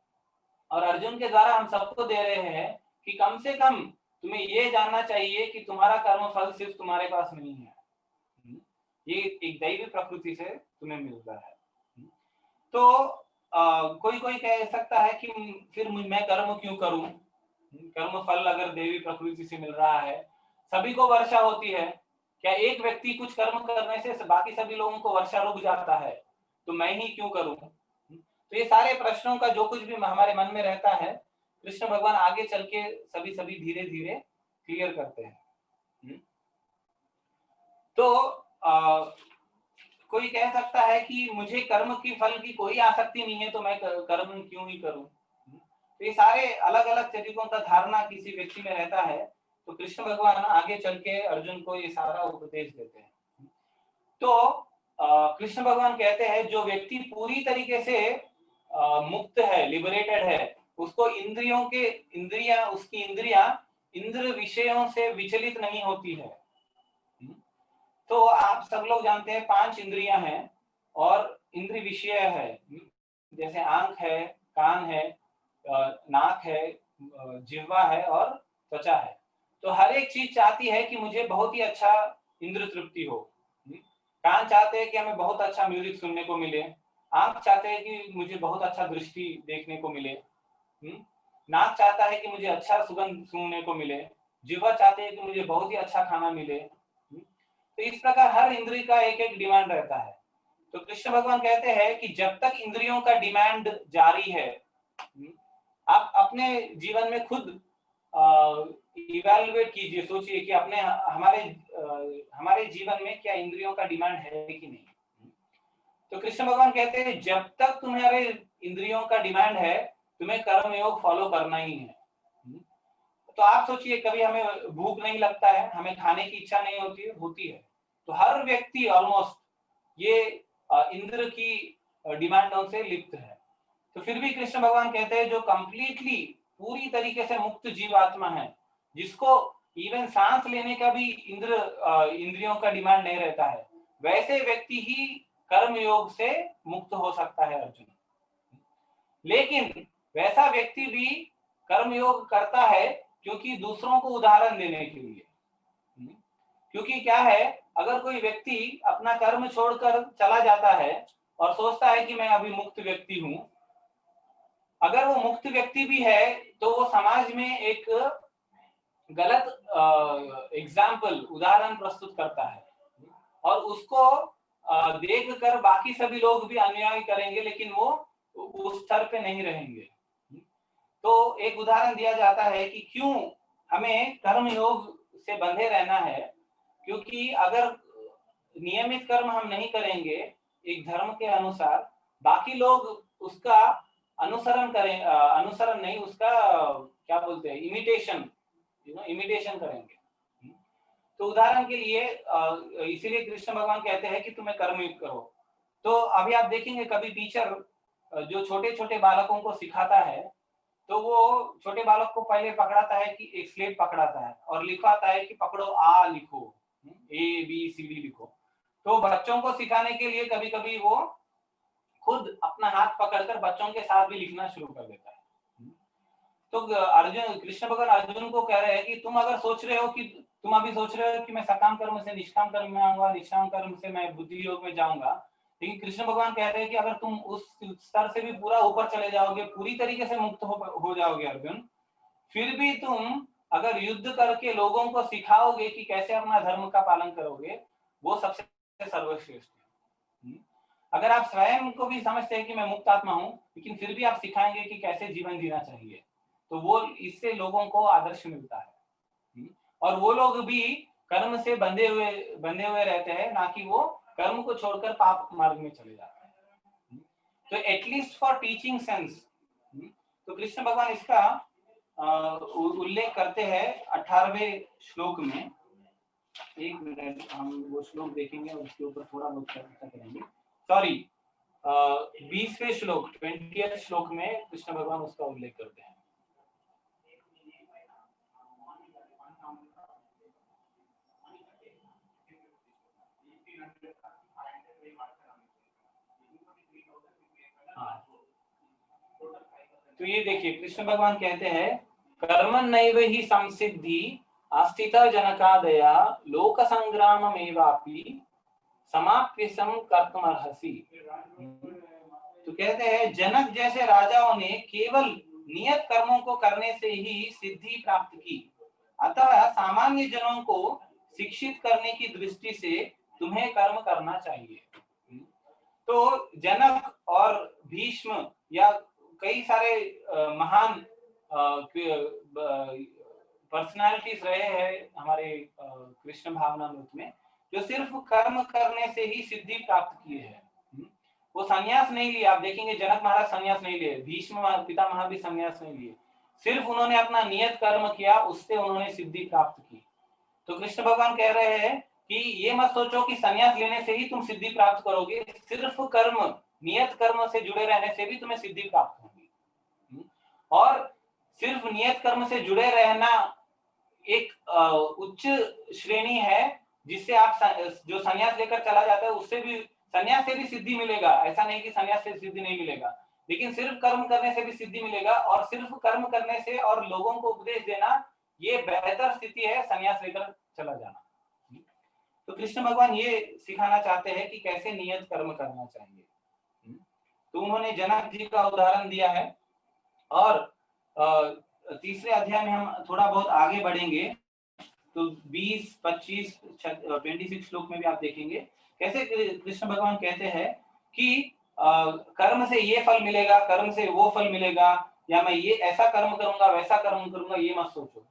और अर्जुन के द्वारा हम सबको दे रहे हैं कि कम से कम तुम्हें ये जानना चाहिए कि तुम्हारा कर्म फल सिर्फ तुम्हारे पास नहीं है, ये एक दैवी प्रकृति से तुम्हें मिलता है। तो कोई कोई कह सकता है कि फिर मैं कर्म क्यों करूं? कर्म फल अगर देवी प्रकृति से मिल रहा है, सभी को वर्षा होती है, क्या एक व्यक्ति कुछ कर्म करने से बाकी सभी लोगों को वर्षा रुक जाता है? तो मैं ही क्यों करूं? तो ये सारे प्रश्नों का जो कुछ भी हमारे मन में रहता है, कृष्ण भगवान आगे चल के सभी धीरे धीरे क्लियर करते हैं। तो कोई कह सकता है कि मुझे कर्म की फल की कोई आसक्ति नहीं है, तो मैं कर्म क्यों ही करूं? तो ये सारे अलग अलग तरीकों का धारणा किसी व्यक्ति में रहता है, तो कृष्ण भगवान आगे चल के अर्जुन को ये सारा उपदेश देते हैं। तो कृष्ण भगवान कहते हैं, जो व्यक्ति पूरी तरीके से मुक्त है, लिबरेटेड है, उसको उसकी इंद्रियां इंद्र विषयों से विचलित नहीं होती है। तो आप सब लोग जानते हैं 5 इंद्रियां हैं और इंद्र विषय है, जैसे आंख है, कान है, नाक है, जिह्वा है और त्वचा है। तो हर एक चीज चाहती है कि मुझे बहुत ही अच्छा इंद्र तृप्ति हो। कान चाहते हैं कि हमें बहुत अच्छा म्यूजिक सुनने को मिले, आंख चाहते हैं कि मुझे बहुत अच्छा दृष्टि देखने को मिले, नाक चाहता है कि मुझे अच्छा सुगंध सुनने को मिले, जिह्वा चाहते हैं कि मुझे बहुत ही अच्छा खाना मिले। तो इस प्रकार हर इंद्रिय का एक एक डिमांड रहता है। तो कृष्ण भगवान कहते हैं कि जब तक इंद्रियों का डिमांड जारी है, आप अपने जीवन में खुद इवैल्यूएट कीजिए, सोचिए कि हमारे जीवन में क्या इंद्रियों का डिमांड है कि नहीं। तो कृष्ण भगवान कहते हैं, जब तक तुम्हारे इंद्रियों का डिमांड है, तुम्हें कर्म योग फॉलो करना ही है। तो आप सोचिए, कभी हमें भूख नहीं लगता है, हमें खाने की इच्छा नहीं होती है। तो हर व्यक्ति ऑलमोस्ट ये इंद्र की डिमांडों से लिप्त है। तो फिर भी कृष्ण भगवान कहते हैं, जो कंप्लीटली पूरी तरीके से मुक्त जीवात्मा है, जिसको इवन सांस लेने का भी इंद्रियों का डिमांड नहीं रहता है, वैसे व्यक्ति ही कर्म योग से मुक्त हो सकता है अर्जुन। लेकिन वैसा व्यक्ति भी कर्म योग करता है क्योंकि दूसरों को उदाहरण देने के लिए। क्योंकि क्या है, अगर कोई व्यक्ति अपना कर्म छोड़कर चला जाता है और सोचता है कि मैं अभी मुक्त व्यक्ति हूं, अगर वो मुक्त व्यक्ति भी है तो वो समाज में एक गलत एग्जाम्पल, उदाहरण प्रस्तुत करता है और उसको देखकर बाकी सभी लोग भी अनुयायी करेंगे, लेकिन वो उस स्तर पे नहीं रहेंगे। तो एक उदाहरण दिया जाता है कि क्यों हमें कर्म योग से बंधे रहना है, क्योंकि अगर नियमित कर्म हम नहीं करेंगे एक धर्म के अनुसार, बाकी लोग उसका अनुसरण करें, अनुसरण नहीं, उसका क्या बोलते हैं, इमिटेशन, इमिटेशन करेंगे। तो उदाहरण के लिए इसीलिए कृष्ण भगवान कहते हैं कि तुम्हें कर्मयुक्त करो। तो अभी आप देखेंगे कभी टीचर जो छोटे छोटे बालकों को सिखाता है, तो वो छोटे बालक को पहले पकड़ाता है कि एक स्लेट पकड़ाता है और लिखवाता है कि पकड़ो, आ लिखो, ABCD लिखो। तो बच्चों को सिखाने के लिए कभी कभी वो खुद अपना हाथ पकड़कर बच्चों के साथ भी लिखना शुरू कर देता है। तो अर्जुन, कृष्ण भगवान अर्जुन को कह रहे हैं कि तुम अगर सोच रहे हो कि तुम अभी सोच रहे हो कि मैं सकाम कर्म से निष्काम कर्म में आऊंगा, निष्काम कर्म से मैं बुद्धि योग में जाऊंगा, लेकिन कृष्ण भगवान कह रहे हैं कि अगर तुम उस स्तर से भी पूरा ऊपर चले जाओगे, पूरी तरीके से मुक्त हो जाओगे अर्जुन, फिर भी तुम अगर युद्ध करके लोगों को सिखाओगे कि कैसे अपना धर्म का पालन करोगे, वो सबसे सर्वश्रेष्ठ है। अगर आप स्वयं को भी समझते हैं कि मैं मुक्त आत्मा हूं, लेकिन फिर भी आप सिखाएंगे कि कैसे जीवन जीना चाहिए, तो वो इससे लोगों को आदर्श मिलता है। और वो लोग भी कर्म से बंधे हुए रहते हैं, ना कि वो कर्म को छोड़कर पाप मार्ग में चले जाते हैं। तो एटलीस्ट फॉर टीचिंग सेंस, तो कृष्ण भगवान इसका उल्लेख करते हैं 18वें श्लोक में। एक मिनट, हम वो श्लोक देखेंगे और उसके ऊपर थोड़ा बहुत चर्चा करेंगे। सॉरी, 20वें श्लोक, 20th श्लोक में कृष्ण भगवान उसका उल्लेख करते हैं। तो ये देखिए, कृष्ण भगवान कहते हैं, कर्मण्यैव हि संसिद्धि आस्थिता जनकादया लोक संग्राममेवापि समाप्यसम कर्तुमर्हसि। तो कहते हैं, जनक जैसे राजाओं ने केवल नियत कर्मों को करने से ही सिद्धि प्राप्त की, अतः सामान्य जनों को शिक्षित करने की दृष्टि से तुम्हें कर्म करना चाहिए। तो जनक और भीष्म या कई सारे महान पर्सनालिटीज रहे हैं हमारे कृष्ण भावनामृत में, जो सिर्फ कर्म करने से ही सिद्धि प्राप्त किए हैं। वो संन्यास नहीं लिया, आप देखेंगे जनक महाराज संन्यास नहीं लिए, भीष्म पितामह भी संन्यास नहीं लिए, सिर्फ उन्होंने अपना नियत कर्म किया, उससे उन्होंने सिद्धि प्राप्त की। तो कृष्ण भगवान कह रहे हैं कि ये मत सोचो कि संन्यास लेने से ही तुम सिद्धि प्राप्त करोगे, सिर्फ कर्म, नियत कर्म से जुड़े रहने से भी तुम्हें सिद्धि प्राप्त होगी। और सिर्फ नियत कर्म से जुड़े रहना एक उच्च श्रेणी है, जिससे आप जो संन्यास लेकर चला जाता है उससे भी, संन्यास से भी सिद्धि मिलेगा, ऐसा नहीं कि संन्यास से सिद्धि नहीं मिलेगा, लेकिन सिर्फ कर्म करने से भी सिद्धि मिलेगा। और सिर्फ कर्म करने से और लोगों को उपदेश देना, ये बेहतर स्थिति है संन्यास लेकर चला जाना। तो कृष्ण भगवान ये सिखाना चाहते हैं कि कैसे नियत कर्म करना चाहिए। तो उन्होंने जनक जी का उदाहरण दिया है। और तीसरे अध्याय में हम थोड़ा बहुत आगे बढ़ेंगे, तो 20, 25, 26 श्लोक में भी आप देखेंगे कैसे कृष्ण भगवान कहते हैं कि कर्म से ये फल मिलेगा, कर्म से वो फल मिलेगा, या मैं ये ऐसा कर्म करूंगा, वैसा कर्म करूंगा, ये मत सोचो।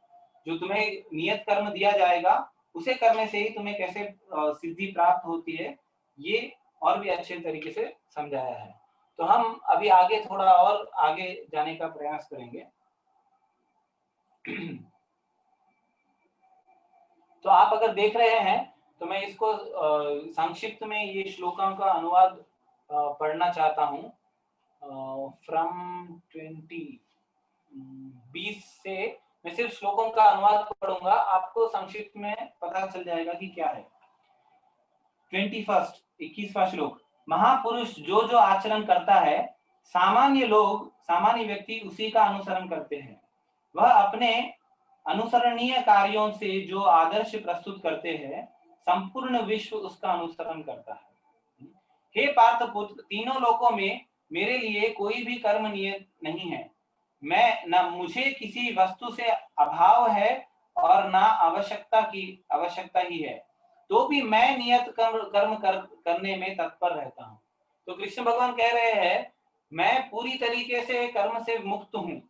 जो तुम्हें नियत कर्म दिया जाएगा उसे करने से ही तुम्हें कैसे सिद्धि प्राप्त होती है, ये और भी अच्छे तरीके से समझाया है। तो हम अभी आगे थोड़ा और आगे जाने का प्रयास करेंगे। तो आप अगर देख रहे हैं तो मैं इसको संक्षिप्त में ये श्लोकों का अनुवाद पढ़ना चाहता हूँ। फ्रॉम 20 से मैं सिर्फ श्लोकों का अनुवाद पढ़ूंगा, आपको संक्षिप्त में पता चल जाएगा कि क्या है। 21वां श्लोक, महापुरुष जो जो आचरण करता है, सामान्य लोग, सामान्य व्यक्ति उसी का अनुसरण करते हैं। वह अपने अनुसरणीय कार्यों से जो आदर्श प्रस्तुत करते हैं, संपूर्ण विश्व उसका अनुसरण करता है। हे पार्थ पुत्र, तीनों लोकों में मेरे लिए कोई भी कर्म नियत नहीं है। मैं न मुझे किसी वस्तु से अभाव है और ना आवश्यकता ही है। तो भी मैं नियत कर्म करने में तत्पर रहता हूँ। तो कृष्ण भगवान कह रहे हैं मैं पूरी तरीके से कर्म से मुक्त हूँ,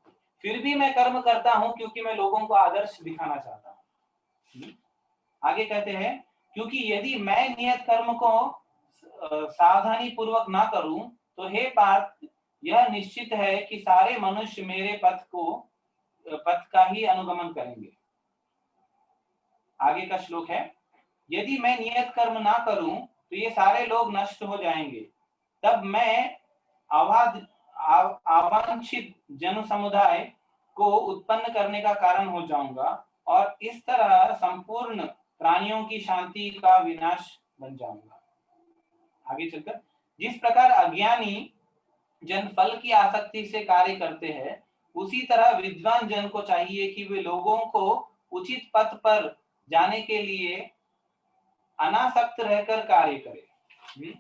फिर भी मैं कर्म करता हूँ क्योंकि मैं लोगों को आदर्श दिखाना चाहता हूँ। आगे कहते हैं क्योंकि यदि मैं नियत कर्म को सावधानी पूर्वक ना करूं तो हे पार्थ यह निश्चित है कि सारे मनुष्य मेरे पथ का ही अनुगमन करेंगे। आगे का श्लोक है यदि मैं नियत कर्म ना करूं तो ये सारे लोग नष्ट हो जाएंगे, तब मैं अवांछित जन समुदाय को उत्पन्न करने का कारण हो जाऊंगा और इस तरह संपूर्ण प्राणियों की शांति का विनाश बन जाऊंगा। आगे चलकर जिस प्रकार अज्ञानी जन फल की आसक्ति से कार्य करते हैं, उसी तरह विद्वान जन को चाहिए कि वे लोगों को उचित पथ पर जाने के लिए अनासक्त रहकर कार्य करें।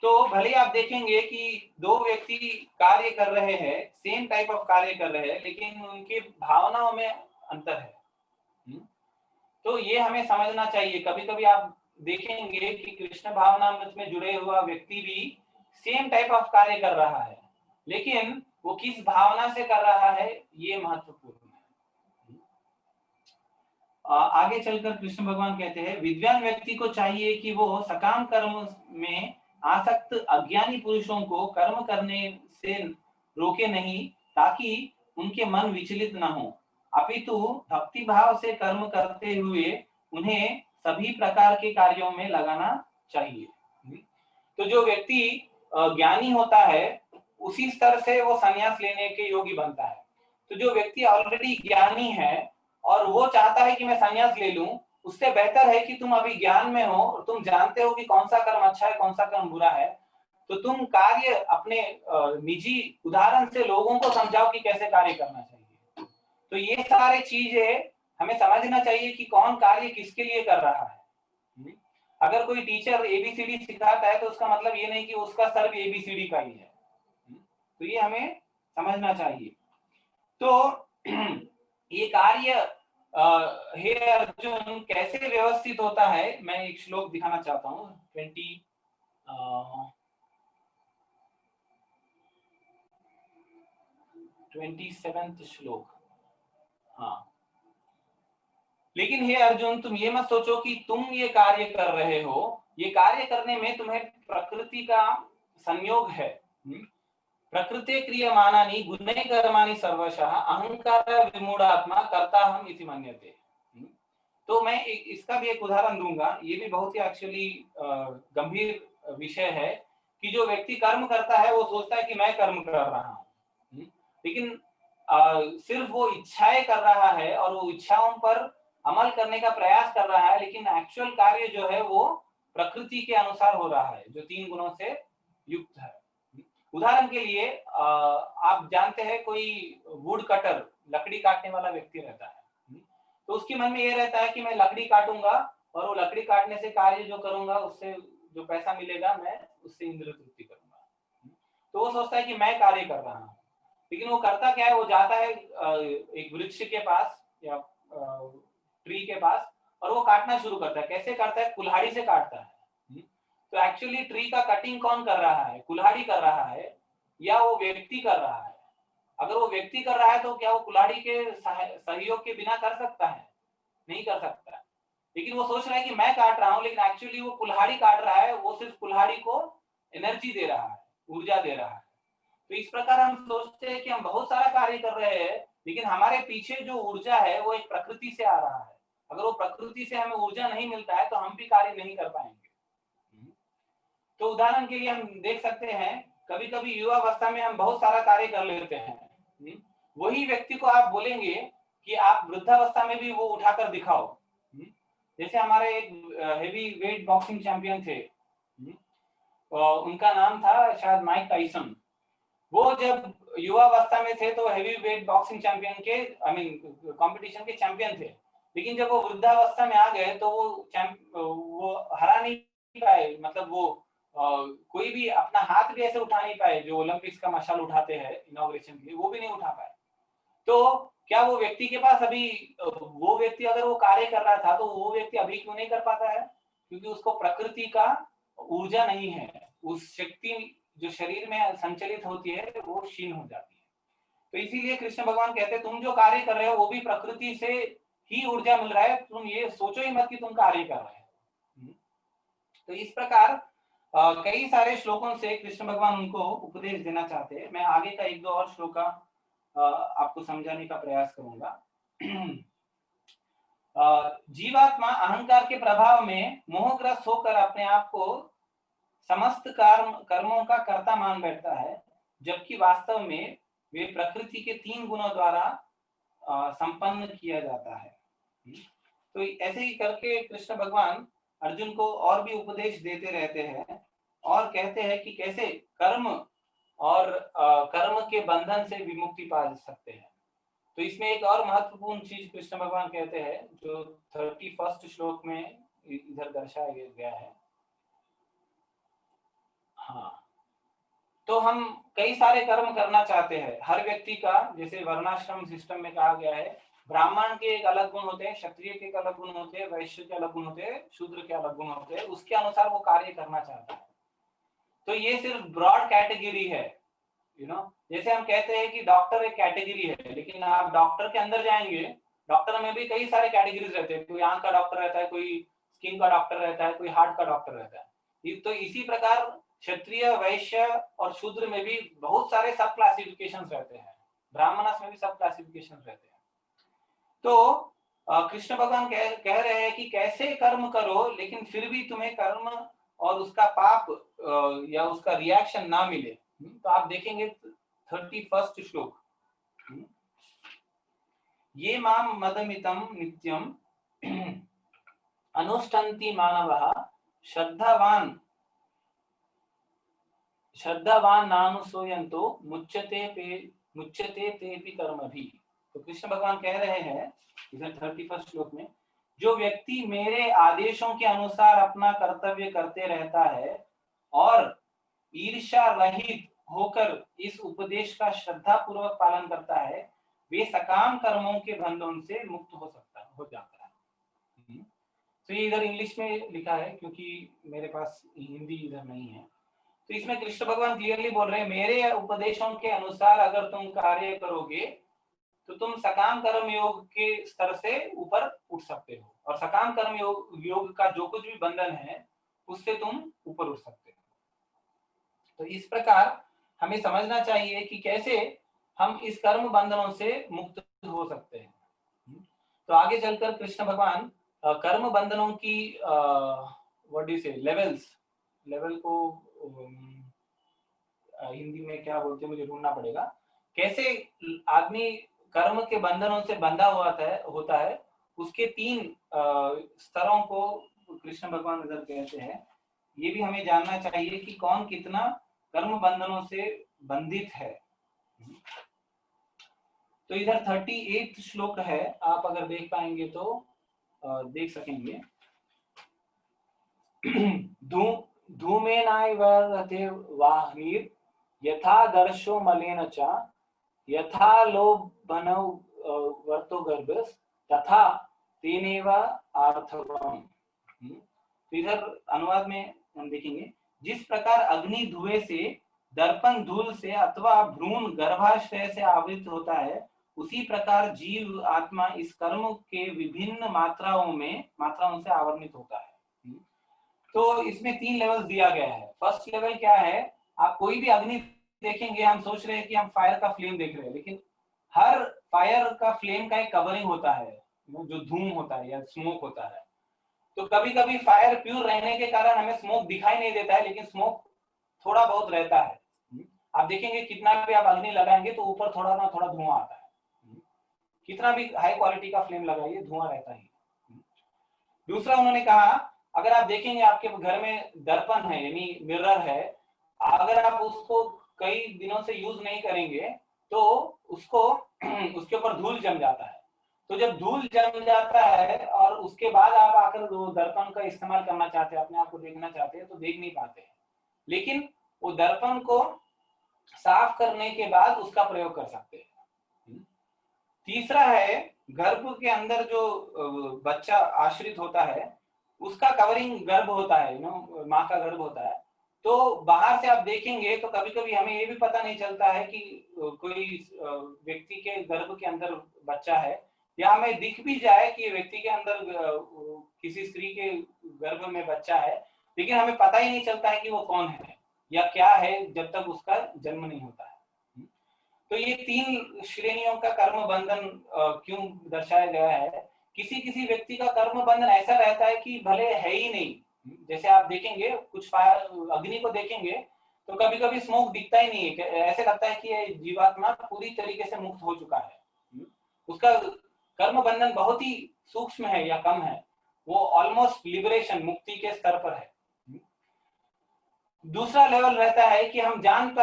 तो भले आप देखेंगे कि दो व्यक्ति कार्य कर रहे हैं, सेम टाइप ऑफ कार्य कर रहे हैं, लेकिन उनके भावनाओं में अंतर है। तो ये हमें समझना चाहिए। कभी कभी आप देखेंगे कि कृष्ण भावनामृत में जुड़े हुआ व्यक्ति भी सेम टाइप ऑफ कार्य कर रहा है, लेकिन वो किस भावना से कर रहा है ये महत्वपूर्ण है। आगे चलकर कृष्ण भगवान कहते हैं विद्वान व्यक्ति को चाहिए कि वो सकाम कर्म में आसक्त अज्ञानी पुरुषों को कर्म करने से रोके नहीं, ताकि उनके मन विचलित न हो, अपितु भक्ति भाव से कर्म करते हुए उन्हें सभी प्रकार के कार्यों में लगाना चाहिए। तो जो व्यक्ति ज्ञानी होता है उसी स्तर से वो संन्यास लेने के योग्य बनता है। तो जो व्यक्ति ऑलरेडी ज्ञानी है और वो चाहता है कि मैं संन्यास ले लूं, उससे बेहतर है कि तुम अभी ज्ञान में हो और तुम जानते हो कि कौन सा कर्म अच्छा है कौन सा कर्म बुरा है, तो तुम कार्य अपने निजी उदाहरण से लोगों को समझाओ कि कैसे कार्य करना चाहिए। तो ये सारे चीजें हमें समझना चाहिए कि कौन कार्य किसके लिए कर रहा है। अगर कोई टीचर एबीसीडी सिखाता है तो उसका मतलब ये नहीं कि उसका सर भी एबीसीडी का ही है। तो ये हमें समझना चाहिए। तो ये कार्य हे अर्जुन कैसे व्यवस्थित होता है, मैं एक श्लोक दिखाना चाहता हूँ। 27th श्लोक। हाँ, लेकिन हे अर्जुन तुम ये मत सोचो कि तुम ये कार्य कर रहे हो, ये कार्य करने में तुम्हें प्रकृति का संयोग है। प्रकृति क्रियमाणानि गुणैः कर्माणि सर्वशः अहंकार विमूढ़ात्मा कर्ता हम इति मन्यते। तो मैं इसका भी एक उदाहरण दूंगा। ये भी बहुत ही एक्चुअली गंभीर विषय है कि जो व्यक्ति कर्म करता है वो सोचता है कि मैं कर्म कर रहा हूँ, लेकिन सिर्फ वो इच्छाएं कर रहा है और वो इच्छाओं पर अमल करने का प्रयास कर रहा है, लेकिन एक्चुअल कार्य जो है वो प्रकृति के अनुसार हो रहा है जो 3 गुणों से युक्त है। उदाहरण के लिए आप जानते हैं कोई वुड कटर, लकड़ी काटने वाला व्यक्ति रहता है, तो उसके मन में ये रहता है कि मैं लकड़ी काटूंगा और वो लकड़ी काटने से कार्य जो करूंगा उससे जो पैसा मिलेगा मैं उससे इंद्र तृप्ति करूंगा। तो वो सोचता है कि मैं कार्य कर रहा हूँ, लेकिन वो करता क्या है, वो जाता है एक वृक्ष के पास या ट्री के पास और वो काटना शुरू करता है। कैसे करता है? कुल्हाड़ी से काटता है। तो एक्चुअली ट्री का कटिंग कौन कर रहा है? कुल्हाड़ी कर रहा है या वो व्यक्ति कर रहा है? अगर वो व्यक्ति कर रहा है तो क्या वो कुल्हाड़ी के सहयोग के बिना कर सकता है? नहीं कर सकता। लेकिन वो सोच रहा है कि मैं काट रहा हूँ, लेकिन एक्चुअली वो कुल्हाड़ी काट रहा है, वो सिर्फ कुल्हाड़ी को एनर्जी दे रहा है, ऊर्जा दे रहा है। तो इस प्रकार हम सोचते हैं कि हम बहुत सारा कार्य कर रहे हैं, लेकिन हमारे पीछे जो ऊर्जा है वो एक प्रकृति से आ रहा है। अगर वो प्रकृति से हमें ऊर्जा नहीं मिलता है तो हम भी कार्य नहीं कर पाएंगे। तो उदाहरण के लिए हम देख सकते हैं कभी कभी युवावस्था में हम बहुत सारा कार्य कर लेते हैं, वही व्यक्ति को आप बोलेंगे कि आप वृद्धावस्था में भी वो उठाकर दिखाओ। जैसे हमारे एक हेवी वेट बॉक्सिंग चैंपियन थे, उनका नाम था शायद माइक टाइसन। वो जब युवावस्था में थे तो हेवी वेट बॉक्सिंग चैंपियन के कंपटीशन के चैंपियन थे, लेकिन जब वो वृद्धावस्था में आ गए तो वो हरा नहीं पाए, मतलब वो कोई भी अपना हाथ भी ऐसे उठा नहीं पाए जो ओलंपिक्स का मशाल उठाते हैं इनॉग्रेशन के लिए, वो भी नहीं उठा पाए। तो क्या वो व्यक्ति के पास अभी वो व्यक्ति अगर वो कार्य कर रहा था तो वो व्यक्ति अभी क्यों नहीं कर पाता है? क्योंकि उसको प्रकृति का ऊर्जा नहीं है, उस शक्ति जो शरीर में संचलित होती है वो क्षीण हो जाती है। तो इसीलिए कृष्ण भगवान कहते हैं तुम जो कार्य कर रहे हो वो भी प्रकृति से ही ऊर्जा मिल रहा है, तुम ये सोचो ही मत कि तुम कार्य कर रहे हो। तो इस प्रकार कई सारे श्लोकों से कृष्ण भगवान उनको उपदेश देना चाहते हैं। मैं आगे का एक दो और श्लोक आपको समझाने का प्रयास करूंगा। जीवात्मा अहंकार के प्रभाव में मोहग्रस्त होकर अपने आप को समस्त कर्मों का कर्ता मान बैठता है, जबकि वास्तव में वे प्रकृति के 3 गुणों द्वारा संपन्न किया जाता है। तो ऐसे ही करके कृष्ण भगवान अर्जुन को और भी उपदेश देते रहते हैं और कहते हैं कि कैसे कर्म और कर्म के बंधन से विमुक्ति पा सकते हैं। तो इसमें एक और महत्वपूर्ण चीज कृष्ण भगवान कहते हैं जो 31 श्लोक में इधर दर्शाया गया है। हाँ, तो हम कई सारे कर्म करना चाहते हैं हर व्यक्ति का, जैसे वर्णाश्रम सिस्टम में कहा गया है ब्राह्मण के एक अलग गुण होते हैं, क्षत्रिय के एक अलग गुण होते हैं, वैश्य के अलग गुण होते हैं, शूद्र के अलग गुण होते हैं, उसके अनुसार वो कार्य करना चाहता है। तो ये सिर्फ ब्रॉड कैटेगरी है, जैसे हम कहते हैं कि डॉक्टर एक कैटेगरी है, लेकिन आप डॉक्टर के अंदर जाएंगे, डॉक्टर में भी कई सारे कैटेगरीज रहते हैं, कोई आंख का डॉक्टर रहता है, कोई स्किन का डॉक्टर रहता है, कोई हार्ट का डॉक्टर रहता है। तो इसी प्रकार क्षत्रिय, वैश्य और शूद्र में भी बहुत सारे सब क्लासिफिकेशन रहते हैं, ब्राह्मणस में भी सब क्लासिफिकेशन रहते हैं। तो कृष्ण भगवान कह रहे हैं कि कैसे कर्म करो लेकिन फिर भी तुम्हें कर्म और उसका पाप या उसका रिएक्शन ना मिले। तो आप देखेंगे 31 श्लोक, ये माम मदमितम नित्यम अनुष्ठन्ति मानवः श्रद्धावान नानुसूयन्तो मुच्यते तेपि कर्मभिः। तो कृष्ण भगवान कह रहे हैं इधर 31 श्लोक में, जो व्यक्ति मेरे आदेशों के अनुसार अपना कर्तव्य करते रहता है और ईर्ष्या रहित होकर इस उपदेश का श्रद्धा पूर्वक पालन करता है, वे सकाम कर्मों के बंधन से मुक्त हो जाता है। तो ये इधर इंग्लिश में लिखा है क्योंकि मेरे पास हिंदी इधर नहीं है। तो इसमें कृष्ण भगवान क्लियरली बोल रहे हैं मेरे उपदेशों के अनुसार अगर तुम कार्य करोगे तो तुम सकाम कर्म योग के स्तर से ऊपर उठ सकते हो, और सकाम कर्म योग का जो कुछ भी बंधन है उससे तुम ऊपर उठ सकते हो। तो इस प्रकार हमें समझना चाहिए कि कैसे हम इस कर्म बंधनों से मुक्त हो सकते हैं। तो आगे चलकर कृष्ण भगवान कर्म बंधनों की व्हाट डू यू से लेवल को हिंदी में क्या बोलते हैं मुझे ढूंढना पड़ेगा, कैसे आदमी कर्म के बंधनों से बंधा होता है उसके 3 स्तरों को कृष्ण भगवान इधर कहते हैं। ये भी हमें जानना चाहिए कि कौन कितना कर्म बंधनों से बंधित है। तो इधर 38 श्लोक है, आप अगर देख पाएंगे तो देख सकेंगे। धूमेनाइव रथे वाह्नीर यथा दर्शो मलेन च यथा लोभनौ वर्तो गर्भस तथा तेनेव आर्थवम। इधर अनुवाद में हम देखेंगे, जिस प्रकार अग्नि धुएं से, दर्पण धूल से अथवा भ्रूण गर्भाशय से आवृत होता है, उसी प्रकार जीव आत्मा इस कर्म के विभिन्न मात्राओं से आवरणित होता है। तो इसमें 3 लेवल दिया गया है। फर्स्ट लेवल क्या है, आप कोई भी अग्नि देखेंगे, हम सोच रहे हैं कि हम फायर का फ्लेम देख रहे हैं, लेकिन हर फायर का फ्लेम का एक कवरिंग होता है, जो धूम होता है या स्मोक होता है। तो कभी कभी फायर प्योर रहने के कारण हमें स्मोक दिखाई नहीं देता है, लेकिन स्मोक थोड़ा बहुत रहता है। आप देखेंगे कितना भी आप अग्नि लगाएंगे तो ऊपर थोड़ा ना थोड़ा धुआं आता है, कितना भी हाई क्वालिटी का फ्लेम लगाइए धुआं रहता ही। दूसरा उन्होंने कहा, अगर आप देखेंगे आपके घर में दर्पण है यानी मिरर है, अगर आप उसको कई दिनों से यूज नहीं करेंगे तो उसके ऊपर धूल जम जाता है। तो जब धूल जम जाता है और उसके बाद आप आकर दर्पण का इस्तेमाल करना चाहते हैं, अपने आप को देखना चाहते हैं, तो देख नहीं पाते हैं, लेकिन वो दर्पण को साफ करने के बाद उसका प्रयोग कर सकते हैं। तीसरा है, गर्भ के अंदर जो बच्चा आश्रित होता है उसका कवरिंग गर्भ होता है, माँ का गर्भ होता है। तो बाहर से आप देखेंगे तो कभी कभी हमें ये भी पता नहीं चलता है कि कोई व्यक्ति के गर्भ के अंदर बच्चा है, या हमें दिख भी जाए कि व्यक्ति के अंदर किसी स्त्री के गर्भ में बच्चा है, लेकिन हमें पता ही नहीं चलता है कि वो कौन है या क्या है जब तक उसका जन्म नहीं होता है। तो ये 3 श्रेणियों का कर्म बंधन क्यों दर्शाया गया है। किसी किसी व्यक्ति का कर्म बंधन ऐसा रहता है कि भले है ही नहीं, जैसे आप देखेंगे कुछ फायर अग्नि को देखेंगे तो कभी कभी स्मोक दिखता ही नहीं है, ऐसे लगता है कि ये जीवात्मा पूरी तरीके से मुक्त हो चुका है, उसका कर्म बंधन बहुत ही सूक्ष्म है या कम है, वो ऑलमोस्ट लिबरेशन, मुक्ति के स्तर पर है। दूसरा लेवल रहता है कि हम जान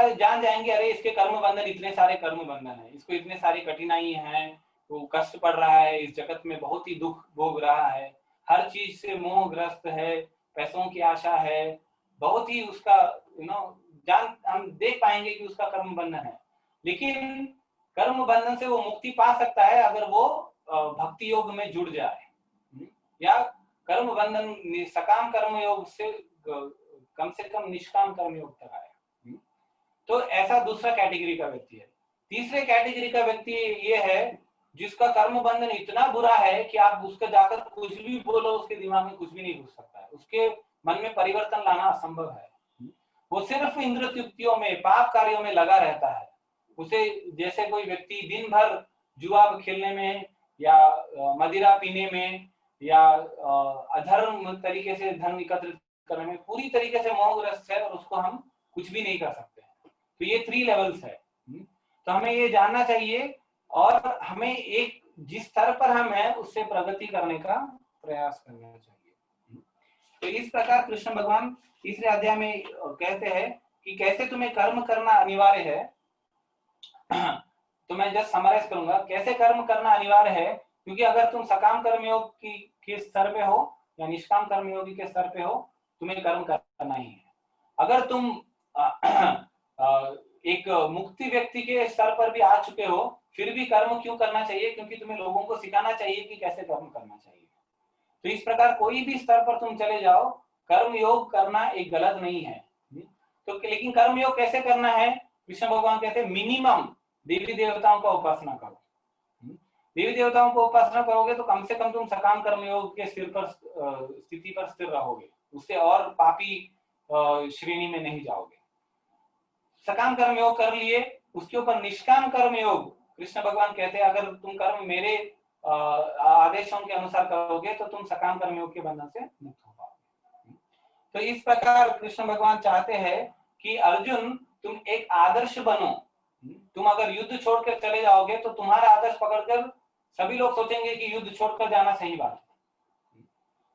जाएंगे, अरे इसके कर्म बंधन, इतने सारे कर्म बंधन है, इसको इतने सारी कठिनाई है, वो कष्ट पड़ रहा है, इस जगत में बहुत ही दुख भोग रहा है, हर चीज से मोहग्रस्त है, पैसों की आशा है, बहुत ही उसका हम देख पाएंगे कि उसका कर्म बंधन है। लेकिन कर्म बंधन से वो मुक्ति पा सकता है अगर वो भक्ति योग में जुड़ जाए, या कर्म बंधन सकाम कर्म योग से कम से कम निष्काम कर्म योग तक आए। तो ऐसा दूसरा कैटेगरी का व्यक्ति है। तीसरे कैटेगरी का व्यक्ति ये है जिसका कर्म बंधन इतना बुरा है कि आप उसको जाकर कुछ भी बोलो उसके दिमाग में कुछ भी नहीं घुस सकता है, उसके मन में परिवर्तन लाना असंभव है। वो सिर्फ इंद्र तृप्तियों में, पाप कार्यों में लगा रहता है। उसे जैसे कोई व्यक्ति दिन भर जुआ खेलने में या मदिरा पीने में या अधर्म तरीके से धन एकत्रित करने में पूरी तरीके से मोहग्रस्त है और उसको हम कुछ भी नहीं कर सकते। तो ये 3 लेवल्स है। तो हमें ये जानना चाहिए और हमें एक जिस स्तर पर हम हैं उससे प्रगति करने का प्रयास करना चाहिए। तो इस प्रकार कृष्ण भगवान तीसरे अध्याय में कहते हैं कि कैसे तुम्हें कर्म करना अनिवार्य है। तो मैं जस्ट समराइज करूंगा कैसे कर्म करना अनिवार्य है, क्योंकि अगर तुम सकाम कर्मयोग के स्तर पे हो या निष्काम कर्मयोगी के स्तर पे हो, तुम्हें कर्म करना ही है। अगर तुम एक मुक्ति व्यक्ति के स्तर पर भी आ चुके हो, फिर भी कर्म क्यों करना चाहिए, क्योंकि तुम्हें लोगों को सिखाना चाहिए कि कैसे कर्म करना चाहिए। तो इस प्रकार कोई भी स्तर पर तुम चले जाओ, कर्म योग करना एक गलत नहीं है। तो लेकिन कर्म योग कैसे करना है, कृष्ण भगवान कहते हैं मिनिमम देवी देवताओं का उपासना करो। देवी देवताओं को उपासना करोगे तो कम से कम तुम सकाम कर्मयोग के स्थिति पर स्थिर रहोगे, उससे और पापी श्रेणी में नहीं जाओगे। सकाम कर्मयोग कर लिए, उसके ऊपर निष्काम कर्मयोग कृष्ण भगवान कहते हैं अगर तुम कर्म मेरे आदेशों के अनुसार करोगे तो तुम सकाम कर्मयोग के बंधन से मुक्त हो पाओगे। तो इस प्रकार कृष्ण भगवान चाहते हैं कि अर्जुन तुम एक आदर्श बनो। तुम अगर युद्ध छोड़कर चले जाओगे तो तुम्हारा आदर्श पकड़कर सभी लोग सोचेंगे कि युद्ध छोड़कर जाना सही बात है।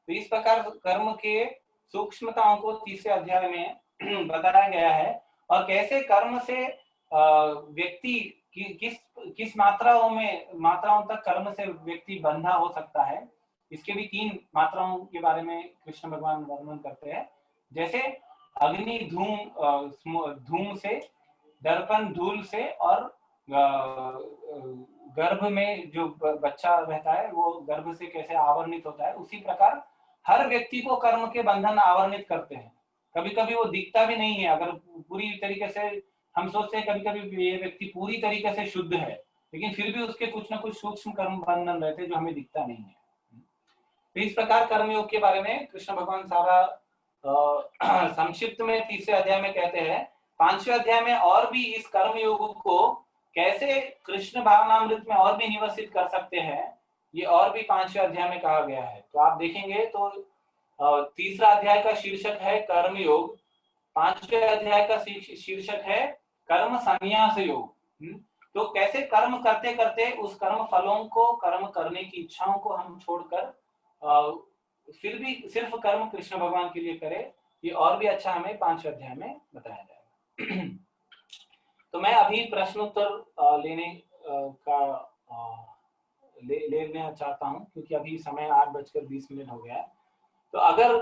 तो इस प्रकार कर्म के सूक्ष्मताओं को तीसरे अध्याय में बताया गया है और कैसे कर्म से व्यक्ति किस मात्राओं तक कर्म से व्यक्ति बंधा हो सकता है। इसके भी 3 मात्राओं के बारे में कृष्ण भगवान वर्णन करते हैं, जैसे अग्नि, धूम से, दर्पण धूल से, और गर्भ में जो बच्चा रहता है वो गर्भ से कैसे आवरणित होता है। उसी प्रकार हर व्यक्ति को कर्म के बंधन आवरणित करते हैं। कभी कभी वो दिखता भी नहीं है, अगर पूरी तरीके से हम सोचते हैं कभी कभी ये व्यक्ति पूरी तरीके से शुद्ध है, लेकिन फिर भी उसके कुछ ना कुछ सूक्ष्म कर्म बंधन रहते हैं जो हमें दिखता नहीं है। तो इस प्रकार कर्मयोग के बारे में कृष्ण भगवान सारा संक्षिप्त में तीसरे अध्याय में कहते हैं। 5वें अध्याय में और भी इस कर्मयोग को कैसे कृष्ण भावनामृत में और भी निवर्सित कर सकते हैं, ये और भी 5वें अध्याय में कहा गया है। तो आप देखेंगे तो तीसरा अध्याय का शीर्षक है कर्मयोग, 5वें अध्याय का शीर्षक है कर्म संन्यास योग। तो कैसे कर्म करते करते उस कर्म फलों को, कर्म करने की इच्छाओं को हम छोड़कर फिर भी सिर्फ कर्म कृष्ण भगवान के लिए करें, ये और भी अच्छा हमें 5वें अध्याय में बताया जाएगा। तो मैं अभी प्रश्नोत्तर लेना चाहता हूं, क्योंकि अभी समय 8:20 हो गया है। तो अगर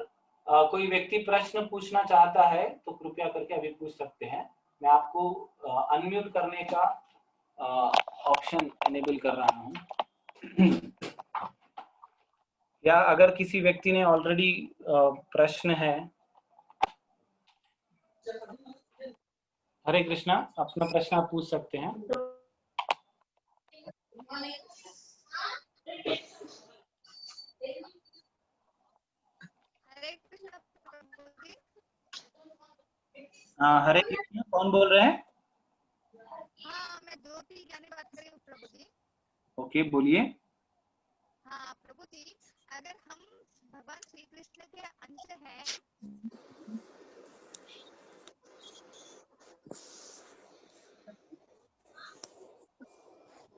कोई व्यक्ति प्रश्न पूछना चाहता है तो कृपया करके अभी पूछ सकते हैं। मैं आपको अनम्यूट करने का ऑप्शन एनेबल कर रहा हूं। या अगर किसी व्यक्ति ने ऑलरेडी प्रश्न है। हरे कृष्णा, अपना प्रश्न आप पूछ सकते हैं। हरे कृष्णा, कौन बोल रहे हैं? हाँ, मैं ज्योति ज्ञानी बात कर रही हूँ प्रभु जी। ओके, बोलिए। हाँ प्रभु जी, अगर हम भगवान श्री कृष्ण के अंश हैं,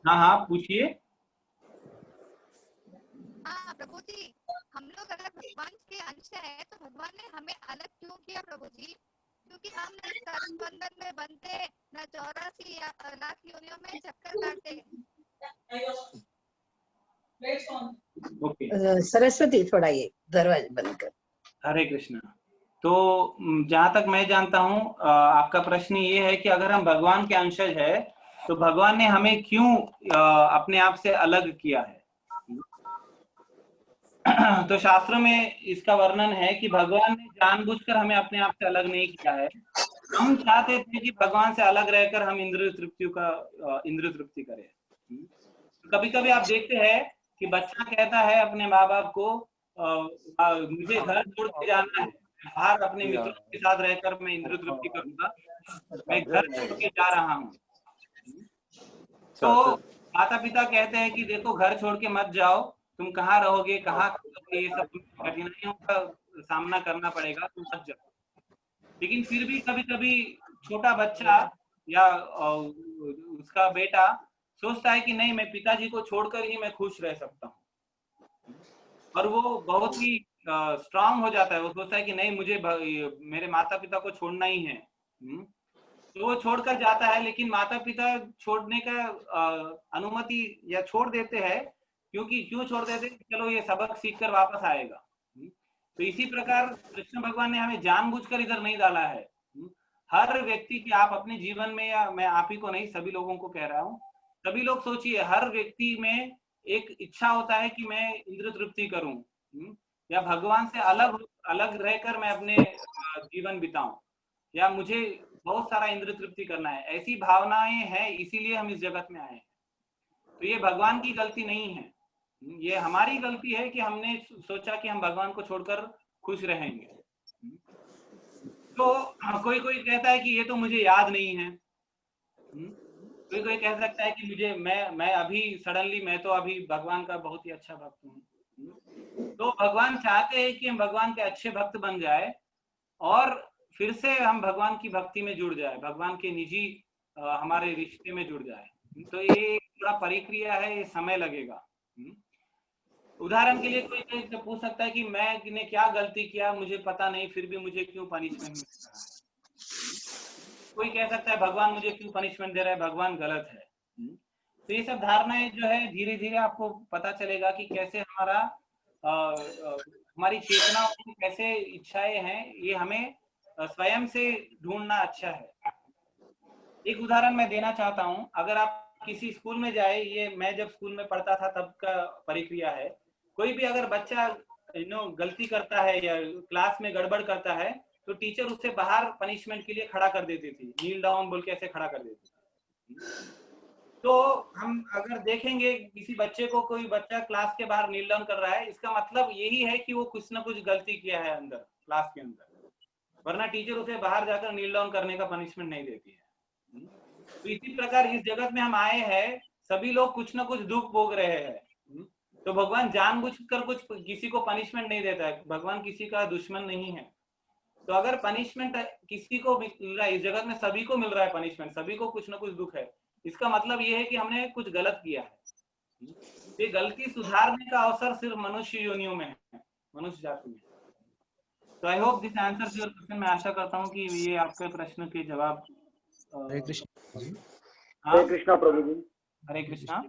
हाँ पूछिए। हाँ प्रभु जी, हम लोग अगर भगवान के अंश हैं तो भगवान ने हमें अलग क्यों किया प्रभु जी? क्योंकि हम न इस कर्म बंधन में बनते, न 84 लाख योनियों में चक्कर काटते। ओके, सरस्वती थोड़ा ये दरवाजा बंद कर। हरे कृष्णा। तो जहां तक मैं जानता हूं, आपका प्रश्न ये है कि अगर हम भगवान के अंशज है तो भगवान ने हमें क्यों अपने आप से अलग किया है। तो शास्त्रों में इसका वर्णन है कि भगवान ने जानबूझकर हमें अपने आप से अलग नहीं किया है। हम चाहते थे कि भगवान से अलग रहकर हम इंद्रिय तृप्ति करें। कभी कभी आप देखते हैं कि बच्चा कहता है अपने माँ बाप को, मुझे घर छोड़ के जाना है, बाहर अपने मित्रों के साथ रहकर मैं इंद्रिय तृप्ति करूंगा, मैं घर छोड़ के जा रहा हूँ। तो माता पिता कहते हैं कि देखो, घर छोड़ के मत जाओ, तुम कहाँ रहोगे, कहाँ करोगे, ये सब कठिनाइयों का सामना करना पड़ेगा, तुम मत जाओ। लेकिन फिर भी कभी कभी छोटा बच्चा या उसका बेटा सोचता है कि नहीं, मैं पिताजी को छोड़कर ही मैं खुश रह सकता हूँ, और वो बहुत ही स्ट्रांग हो जाता है। वो सोचता है कि नहीं, मुझे मेरे माता पिता को छोड़ना ही है। तो वो छोड़कर जाता है, लेकिन माता पिता छोड़ने का अनुमति या छोड़ देते हैं, क्यों छोड़ देते हैं? चलो ये सबक सीखकर वापस आएगा। तो इसी प्रकार कृष्ण भगवान ने हमें जानबूझकर इधर नहीं डाला है। हर व्यक्ति की, आप अपने जीवन में, या मैं आप ही को नहीं, सभी लोगों को कह रहा हूँ, सभी लोग सोचिए, हर व्यक्ति में एक इच्छा होता है कि मैं इंद्रिय तृप्ति करूं, या भगवान से अलग रहकर मैं अपने जीवन बिताऊं, या मुझे बहुत सारा इंद्रिय तृप्ति करना है। ऐसी भावनाएं हैं, इसीलिए हम इस जगत में आए हैं। तो ये भगवान की गलती नहीं है, ये हमारी गलती है कि हमने सोचा कि हम भगवान को छोड़कर खुश रहेंगे। तो कोई कहता है कि ये तो मुझे याद नहीं है। कोई कह सकता है कि मैं अभी सडनली, मैं तो अभी भगवान का बहुत ही अच्छा भक्त हूँ। तो भगवान चाहते हैं कि हम भगवान के अच्छे भक्त बन जाए और फिर से हम भगवान की भक्ति में जुड़ जाए, भगवान के निजी हमारे रिश्ते में जुड़ जाए। तो ये थोड़ा प्रक्रिया है, ये समय लगेगा। उदाहरण के लिए कोई पूछ सकता है कि मैंने क्या गलती किया, मुझे पता नहीं, फिर भी मुझे क्यों पनिशमेंट मिल रहा है। कोई कह सकता है भगवान मुझे क्यों पनिशमेंट दे रहा है, भगवान गलत है। तो ये सब धारणाएं जो है, धीरे धीरे आपको पता चलेगा कि कैसे हमारी चेतना में कैसे इच्छाएं हैं, ये हमें स्वयं से ढूंढना अच्छा है। एक उदाहरण मैं देना चाहता हूँ। अगर आप किसी स्कूल में जाए, ये मैं जब स्कूल में पढ़ता था तब का प्रक्रिया है, कोई भी अगर बच्चा गलती करता है या क्लास में गड़बड़ करता है तो टीचर उससे बाहर पनिशमेंट के लिए खड़ा कर देती थी, नील डाउन बोल के ऐसे खड़ा कर देती थी। तो हम अगर देखेंगे किसी बच्चे को, कोई बच्चा क्लास के बाहर नील डाउन कर रहा है, इसका मतलब यही है कि वो कुछ ना कुछ गलती किया है अंदर, क्लास के अंदर, वरना टीचर उसे बाहर जाकर नील डाउन करने का पनिशमेंट नहीं देती है। तो इसी प्रकार इस जगत में हम आए हैं, सभी लोग कुछ ना कुछ दुख भोग रहे हैं। तो भगवान जानबूझकर किसी को पनिशमेंट नहीं देता है, भगवान किसी का दुश्मन नहीं है। तो अगर पनिशमेंट किसी को मिल रहा है, इस जगत में सभी को मिल रहा है पनिशमेंट, सभी को कुछ ना कुछ दुख है, इसका मतलब ये है कि हमने कुछ गलत किया है। ये गलती सुधारने का अवसर सिर्फ मनुष्य योनियों में है, मनुष्य जाति में। तो आई hope this answers your question. मैं आशा करता हूँ कि ये आपके प्रश्न के जवाब। हरे कृष्ण जी। हरे कृष्णा प्रभु जी। हरे कृष्णा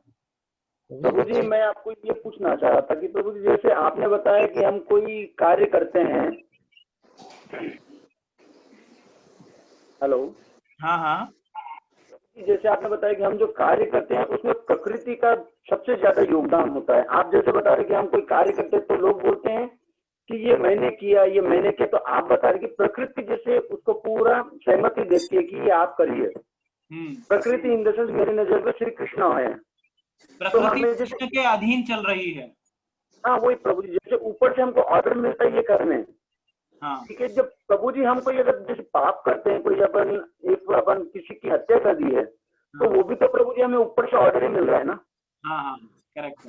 प्रभु जी, मैं आपको ये पूछना चाह रहा था कि प्रभु जी, जैसे आपने बताया कि हम कोई कार्य करते हैं। हेलो। हाँ। जैसे आपने बताया कि हम जो कार्य करते हैं उसमें प्रकृति का सबसे ज्यादा योगदान होता है। आप जैसे बता रहे कि हम कोई कार्य करते हैं तो लोग बोलते हैं कि ये मैंने किया, ये मैंने किया, तो आप बता रहे कि प्रकृति जैसे उसको पूरा सहमति देती है कि ये आप करिए। प्रकृति इन द सेंस मेरी नजर में श्री कृष्ण है, तो हमें प्रकृति जैसे कृष्ण के अधीन चल रही है। हाँ वही प्रभु जी, जैसे ऊपर से हमको ऑर्डर मिलता है ये करने, हाँ ठीक है। जब प्रभु जी हम कोई अगर जैसे पाप करते हैं, कोई अपन किसी की हत्या कर दी है, तो वो भी तो प्रभु जी हमें ऊपर से ऑर्डर ही मिल रहा है ना। हाँ हाँ करेक्ट।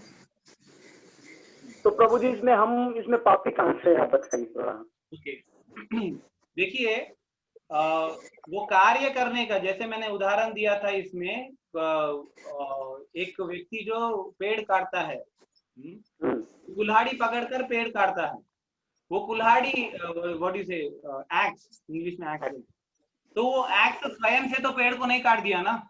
तो प्रभु जी इसमें पापी कहाँ से है, आप बताइए थोड़ा। ओके देखिए वो कार्य करने का, जैसे मैंने उदाहरण दिया था इसमें, एक व्यक्ति जो पेड़ काटता है, कुल्हाड़ी पकड़कर पेड़ काटता है, वो कुल्हाड़ी व्हाट यू से एक्स, इंग्लिश में एक्स, तो वो एक्स स्वयं से तो पेड़ को नहीं काट दिया ना।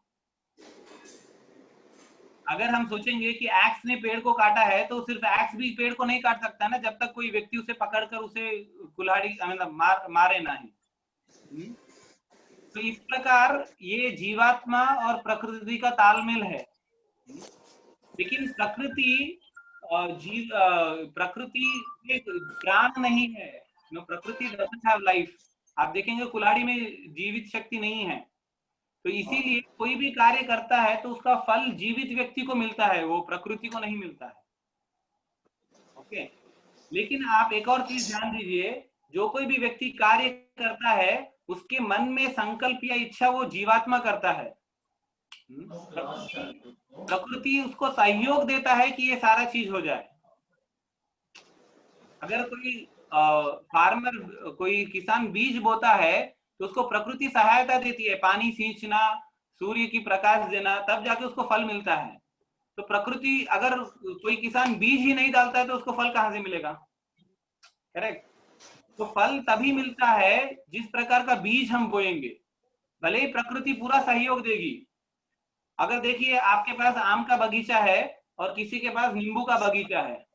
अगर हम सोचेंगे कि एक्स ने पेड़ को काटा है तो सिर्फ एक्स भी पेड़ को नहीं काट सकता ना, जब तक कोई व्यक्ति उसे पकड़कर उसे कुल्हाड़ी मारे नहीं। तो इस प्रकार ये जीवात्मा और प्रकृति का तालमेल है। लेकिन प्रकृति एक प्राण नहीं है, प्रकृति डजंट हैव लाइफ। आप देखेंगे कुल्हाड़ी में जीवित शक्ति नहीं है, तो इसीलिए कोई भी कार्य करता है तो उसका फल जीवित व्यक्ति को मिलता है, वो प्रकृति को नहीं मिलता है। ओके, लेकिन आप एक और चीज ध्यान दीजिए, जो कोई भी व्यक्ति कार्य करता है उसके मन में संकल्प या इच्छा वो जीवात्मा करता है। प्रकृति उसको सहयोग देता है कि ये सारा चीज हो जाए। अगर कोई फार्मर, कोई किसान बीज बोता है तो उसको प्रकृति सहायता देती है, पानी सींचना, सूर्य की प्रकाश देना, तब जाके उसको फल मिलता है। तो प्रकृति, अगर कोई किसान बीज ही नहीं डालता है तो उसको फल कहाँ से मिलेगा? करेक्ट। तो फल तभी मिलता है जिस प्रकार का बीज हम बोएंगे, भले ही प्रकृति पूरा सहयोग देगी। अगर देखिए आपके पास आम का बगीचा है और किसी के पास नींबू का बगीचा है,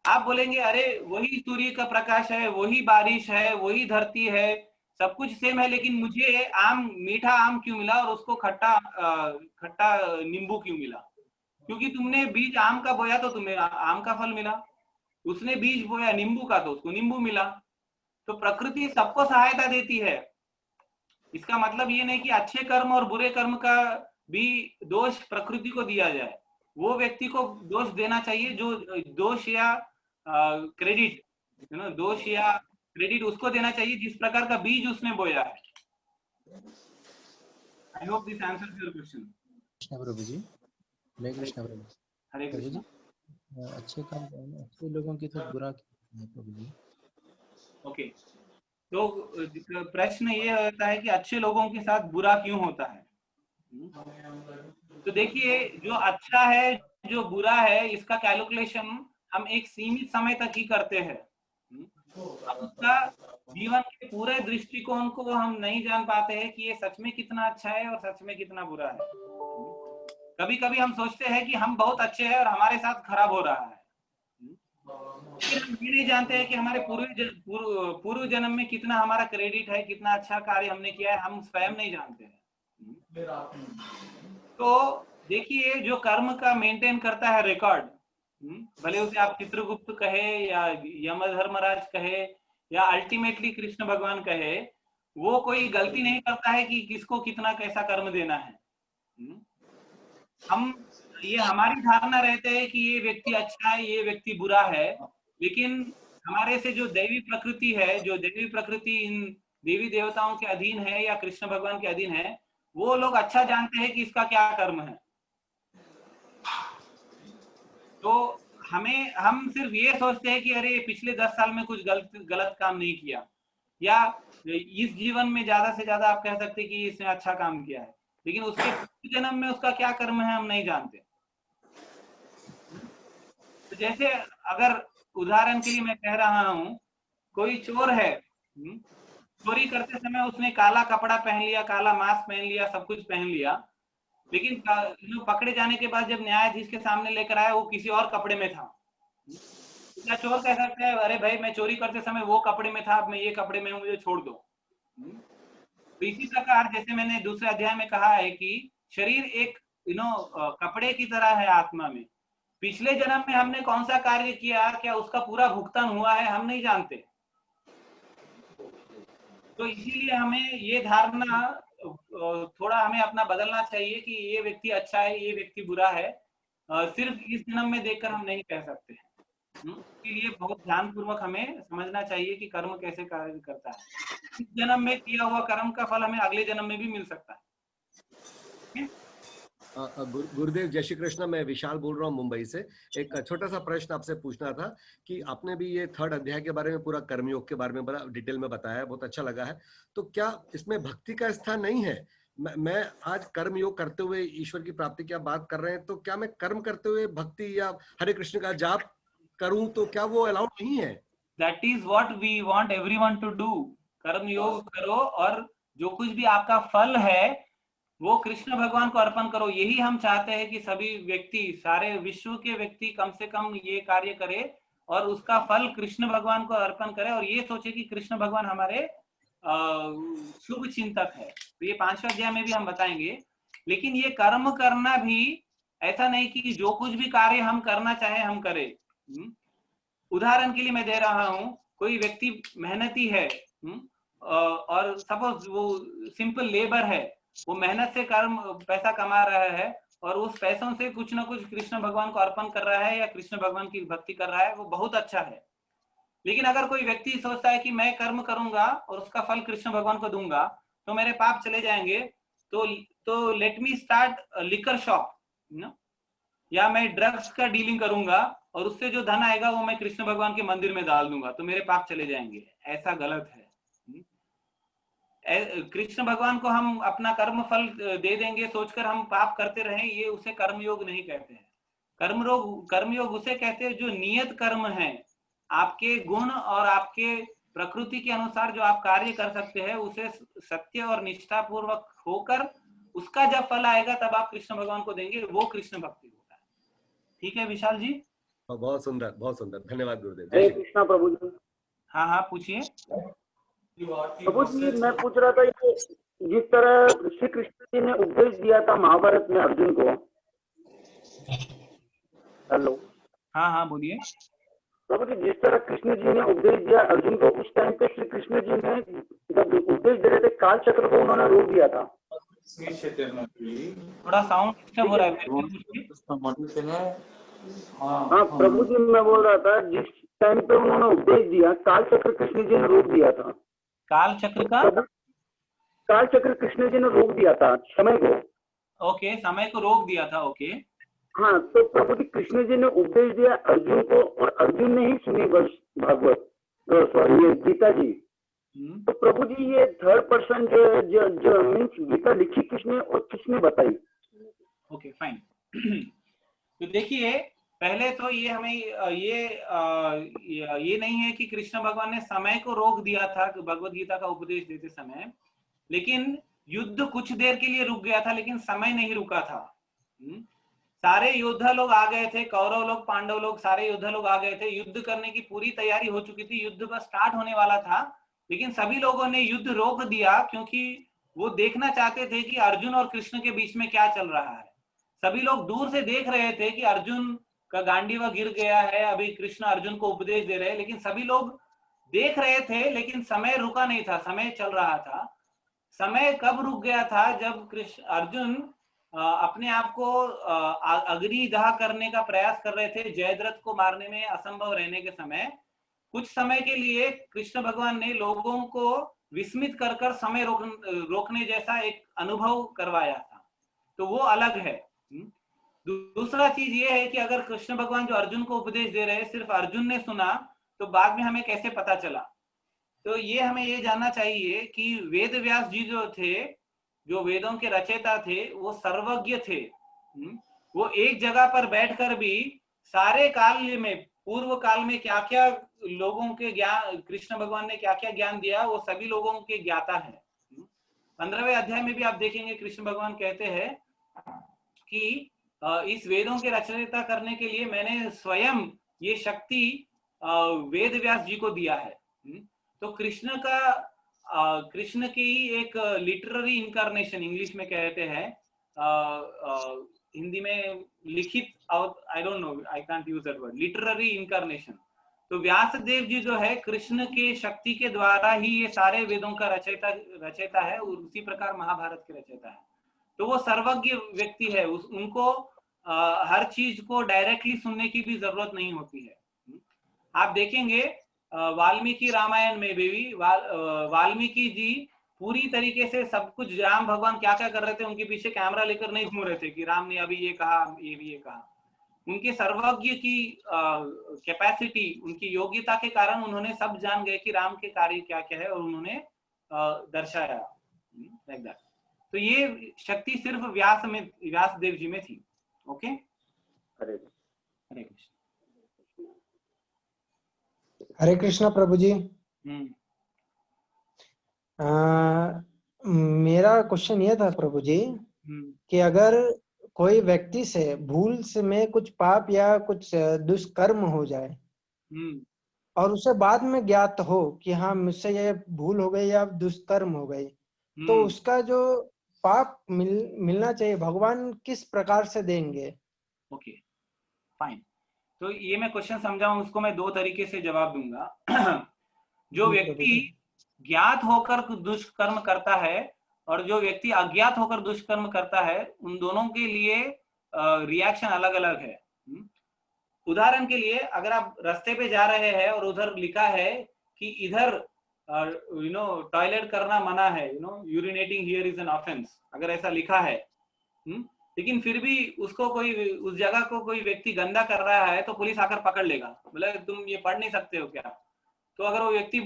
आप बोलेंगे अरे वही सूर्य का प्रकाश है, वही बारिश है, वही धरती है, सब कुछ सेम है, लेकिन मुझे आम, मीठा आम क्यों मिला और उसको खट्टा नींबू क्यों मिला? क्योंकि तुमने बीज आम का बोया तो तुम्हें आम का फल मिला, उसने बीज बोया नींबू का तो उसको नींबू मिला। तो प्रकृति सबको सहायता देती है। इसका मतलब ये नहीं कि अच्छे कर्म और बुरे कर्म का भी दोष प्रकृति को दिया जाए। वो व्यक्ति को दोष देना चाहिए जो दोष या क्रेडिट, दोष या क्रेडिट उसको देना चाहिए जिस प्रकार का बीज उसने बोया है। I hope this answers your question. Krishna Prabhu ji, Hare Krishna Prabhu. Hare Prabhu Krishna. जी, अच्छे काम करना, अच्छे लोगों के साथ बुरा क्यों है प्रभु जी? ओके, तो प्रश्न ये होता है कि अच्छे लोगों के साथ बुरा क्यों होता है? तो देखिए, जो अच्छा है जो बुरा है इसका कैलकुलेशन हम एक सीमित समय तक ही करते हैं। उसका जीवन के पूरे दृष्टिकोण को हम नहीं जान पाते हैं कि ये सच में कितना अच्छा है और सच में कितना बुरा है। कभी कभी हम सोचते हैं कि हम बहुत अच्छे हैं और हमारे साथ खराब हो रहा है, लेकिन हम ये नहीं जानते हैं कि हमारे पूर्व जन्म में कितना हमारा क्रेडिट है, कितना अच्छा कार्य हमने किया है, हम स्वयं नहीं जानते हैं। तो देखिए, जो कर्म का मेंटेन करता है रिकॉर्ड, भले उसे आप चित्रगुप्त कहे या यमधर्मराज कहे या अल्टीमेटली कृष्ण भगवान कहे, वो कोई गलती नहीं करता है कि किसको कितना कैसा कर्म देना है। हम ये हमारी धारणा रहते है कि ये व्यक्ति अच्छा है, ये व्यक्ति बुरा है, लेकिन हमारे से जो दैवी प्रकृति है, जो दैवी प्रकृति इन देवी देवताओं के अधीन है या कृष्ण भगवान के अधीन है, वो लोग अच्छा जानते हैं कि इसका क्या कर्म है। तो हम सिर्फ ये सोचते हैं कि अरे पिछले 10 साल में कुछ गलत काम नहीं किया, या इस जीवन में ज्यादा से ज्यादा आप कह सकते हैं कि इसने अच्छा काम किया है, लेकिन उसके जन्म में उसका क्या कर्म है हम नहीं जानते। तो जैसे अगर उदाहरण के लिए मैं कह रहा हूं, कोई चोर है, चोरी करते समय उसने काला कपड़ा पहन लिया, काला मास्क पहन लिया, सब कुछ पहन लिया, लेकिन पकड़े जाने के बाद जब न्यायाधीश के सामने लेकर आया वो किसी और कपड़े में था, क्या चोर कह सकता है अरे भाई मैं चोरी करते समय वो कपड़े में था, अब मैं ये कपड़े में हूं, मुझे छोड़ दो? तो इसी प्रकार जैसे मैंने दूसरे अध्याय में कहा है कि शरीर एक कपड़े की तरह है आत्मा में। पिछले जन्म में हमने कौन सा कार्य किया, क्या उसका पूरा भुगतान हुआ है, हम नहीं जानते। तो इसीलिए हमें ये धारणा थोड़ा हमें अपना बदलना चाहिए कि ये व्यक्ति अच्छा है, ये व्यक्ति बुरा है, सिर्फ इस जन्म में देखकर हम नहीं कह सकते। इसके लिए बहुत ध्यानपूर्वक हमें समझना चाहिए कि कर्म कैसे कार्य करता है। इस जन्म में किया हुआ कर्म का फल हमें अगले जन्म में भी मिल सकता है। गुरुदेव जय श्री कृष्ण, मैं विशाल बोल रहा हूँ मुंबई से। एक छोटा सा प्रश्न आपसे पूछना था कि आपने भी ये 3rd अध्याय के बारे में, पूरा कर्मयोग के बारे में बड़ा डिटेल में बताया, बहुत अच्छा लगा है। तो क्या इसमें भक्ति का स्थान नहीं है? मैं आज कर्म योग करते हुए ईश्वर की प्राप्ति की आप बात कर रहे हैं, तो क्या मैं कर्म करते हुए भक्ति या हरे कृष्ण का जाप करूं तो क्या वो अलाउड नहीं है? That is what we want everyone to do. कर्म योग करो और जो कुछ भी आपका फल है वो कृष्ण भगवान को अर्पण करो। यही हम चाहते हैं कि सभी व्यक्ति, सारे विश्व के व्यक्ति कम से कम ये कार्य करे और उसका फल कृष्ण भगवान को अर्पण करे और ये सोचे कि कृष्ण भगवान हमारे शुभ चिंतक है। तो ये 5वें अध्याय में भी हम बताएंगे। लेकिन ये कर्म करना भी ऐसा नहीं कि जो कुछ भी कार्य हम करना चाहे हम करें। उदाहरण के लिए मैं दे रहा हूं, कोई व्यक्ति मेहनती है और सपोज वो सिंपल लेबर है, वो मेहनत से पैसा कमा रहा है और उस पैसों से कुछ ना कुछ कृष्ण भगवान को अर्पण कर रहा है या कृष्ण भगवान की भक्ति कर रहा है, वो बहुत अच्छा है। लेकिन अगर कोई व्यक्ति सोचता है कि मैं कर्म करूंगा और उसका फल कृष्ण भगवान को दूंगा तो मेरे पाप चले जाएंगे, तो let me start liquor shop, या मैं ड्रग्स का डीलिंग करूंगा और उससे जो धन आएगा वो मैं कृष्ण भगवान के मंदिर में डाल दूंगा तो मेरे पाप चले जाएंगे। ऐसा गलत है। कृष्ण भगवान को हम अपना कर्म फल दे देंगे सोचकर हम पाप करते रहें, ये उसे कर्मयोग नहीं कहते हैं। कर्मयोग उसे कहते हैं जो नियत कर्म है, आपके गुण और आपके प्रकृति के अनुसार जो आप कार्य कर सकते हैं उसे सत्य और निष्ठा पूर्वक होकर उसका जब फल आएगा तब आप कृष्ण भगवान को देंगे, वो कृष्ण भक्ति होता है। ठीक है विशाल जी? बहुत सुंदर, बहुत सुंदर, धन्यवाद गुरुदेव। हरे कृष्णा प्रभु जी। हाँ पूछिए प्रभु जी। मैं पूछ रहा था ये जिस तरह श्री कृष्ण जी ने उपदेश दिया था महाभारत में अर्जुन को। हेलो। हाँ बोलिए। प्रभु जी, जिस तरह कृष्ण जी ने उपदेश दिया अर्जुन को, उस टाइम पे श्री कृष्ण जी ने जब उपदेश दे रहे थे काल चक्र को उन्होंने रोक दिया था। थोड़ा साउंड डिस्टर्ब हो रहा है। हाँ प्रभु जी, मैं बोल रहा था जिस टाइम पे उन्होंने उपदेश दिया काल चक्र कृष्ण जी ने रोक दिया था। काल चक्र का? काल चक्र कृष्ण जी ने रोक दिया था समय को। ओके, समय को रोक दिया था। ओके हाँ, तो प्रभु जी कृष्ण जी ने उपदेश दिया अर्जुन को और अर्जुन ने ही सुनी भागवत, सॉरी ये गीता जी। तो प्रभु जी ये 3rd पर्सन जो मीन्स गीता लिखी किसने और किसने बताई? Okay fine. तो देखिए, पहले तो ये हमें ये नहीं है कि कृष्ण भगवान ने समय को रोक दिया था भगवत गीता का उपदेश देते समय, लेकिन युद्ध कुछ देर के लिए रुक गया था लेकिन समय नहीं रुका था। सारे योद्धा लोग आ गए थे, कौरव लोग, पांडव लोग, सारे योद्धा लोग आ गए थे, युद्ध करने की पूरी तैयारी हो चुकी थी, युद्ध बस स्टार्ट होने वाला था, लेकिन सभी लोगों ने युद्ध रोक दिया क्योंकि वो देखना चाहते थे कि अर्जुन और कृष्ण के बीच में क्या चल रहा है। सभी लोग दूर से देख रहे थे कि अर्जुन का गांडीवा गिर गया है, अभी कृष्ण अर्जुन को उपदेश दे रहे हैं, लेकिन सभी लोग देख रहे थे लेकिन समय रुका नहीं था, समय चल रहा था। समय कब रुक गया था? जब अर्जुन अपने आप को अग्निदाह करने का प्रयास कर रहे थे, जयद्रथ को मारने में असंभव रहने के समय, कुछ समय के लिए कृष्ण भगवान ने लोगों को विस्मित कर समय रोकने जैसा एक अनुभव करवाया था, तो वो अलग है। दूसरा चीज ये है कि अगर कृष्ण भगवान जो अर्जुन को उपदेश दे रहे हैं सिर्फ अर्जुन ने सुना तो बाद में हमें कैसे पता चला? तो ये हमें ये जानना चाहिए कि वेद व्यास जी जो थे, जो वेदों के रचयिता थे, वो सर्वज्ञ थे। वो एक जगह पर बैठकर भी सारे काल में, पूर्व काल में क्या क्या लोगों के ज्ञान, कृष्ण भगवान ने क्या क्या ज्ञान दिया, वो सभी लोगों के ज्ञाता है। 15वें अध्याय में भी आप देखेंगे कृष्ण भगवान कहते हैं कि इस वेदों के रचयिता करने के लिए मैंने स्वयं ये शक्ति वेद व्यास जी को दिया है। तो कृष्ण का कृष्ण की एक लिटरेरी इनकारनेशन इंग्लिश में कहते हैं, हिंदी में लिखित, I don't know, I can't use that word, literary incarnation. तो व्यास देव जी जो है कृष्ण के शक्ति के द्वारा ही ये सारे वेदों का रचयिता है, और उसी प्रकार महाभारत के रचयिता है। तो वो सर्वज्ञ व्यक्ति है, उनको हर चीज को डायरेक्टली सुनने की भी जरूरत नहीं होती है। आप देखेंगे वाल्मीकि रामायण में भी वाल्मीकि जी पूरी तरीके से सब कुछ, राम भगवान क्या क्या कर रहे थे उनके पीछे कैमरा लेकर नहीं घूम रहे थे कि राम ने अभी ये कहा, ये भी ये कहा। उनके सर्वज्ञ की कैपेसिटी, उनकी योग्यता के कारण उन्होंने सब जान गए कि राम के कार्य क्या क्या है, और उन्होंने दर्शाया लाइक दैट। तो ये शक्ति सिर्फ व्यास देव जी में थी। ओके, हरे हरे कृष्ण। हरे कृष्णा प्रभु जी। मेरा क्वेश्चन ये था प्रभु जी कि अगर कोई व्यक्ति से भूल से में कुछ पाप या कुछ दुष्कर्म हो जाए और उसे बाद में ज्ञात हो कि हाँ मुझसे ये भूल हो गई या दुष्कर्म हो गई, तो उसका जो पाप मिलना चाहिए भगवान किस प्रकार से देंगे? Okay, fine. तो ये मैं क्वेश्चन समझाऊं, उसको मैं दो तरीके से जवाब दूंगा। जो व्यक्ति ज्ञात होकर दुष्कर्म करता है और जो व्यक्ति अज्ञात होकर दुष्कर्म करता है, उन दोनों के लिए रिएक्शन अलग अलग है। उदाहरण के लिए, अगर आप रास्ते पे जा रहे हैं और उधर लिखा है कि इधर टॉयलेट करना मना है, urinating here is an offence, अगर ऐसा लिखा है, लेकिन फिर भी उसको उस जगह को कोई व्यक्ति गंदा कर रहा है, तो पुलिस आकर पकड़ लेगा, बोले तुम ये पढ़ नहीं सकते हो क्या? तो अगर वो व्यक्ति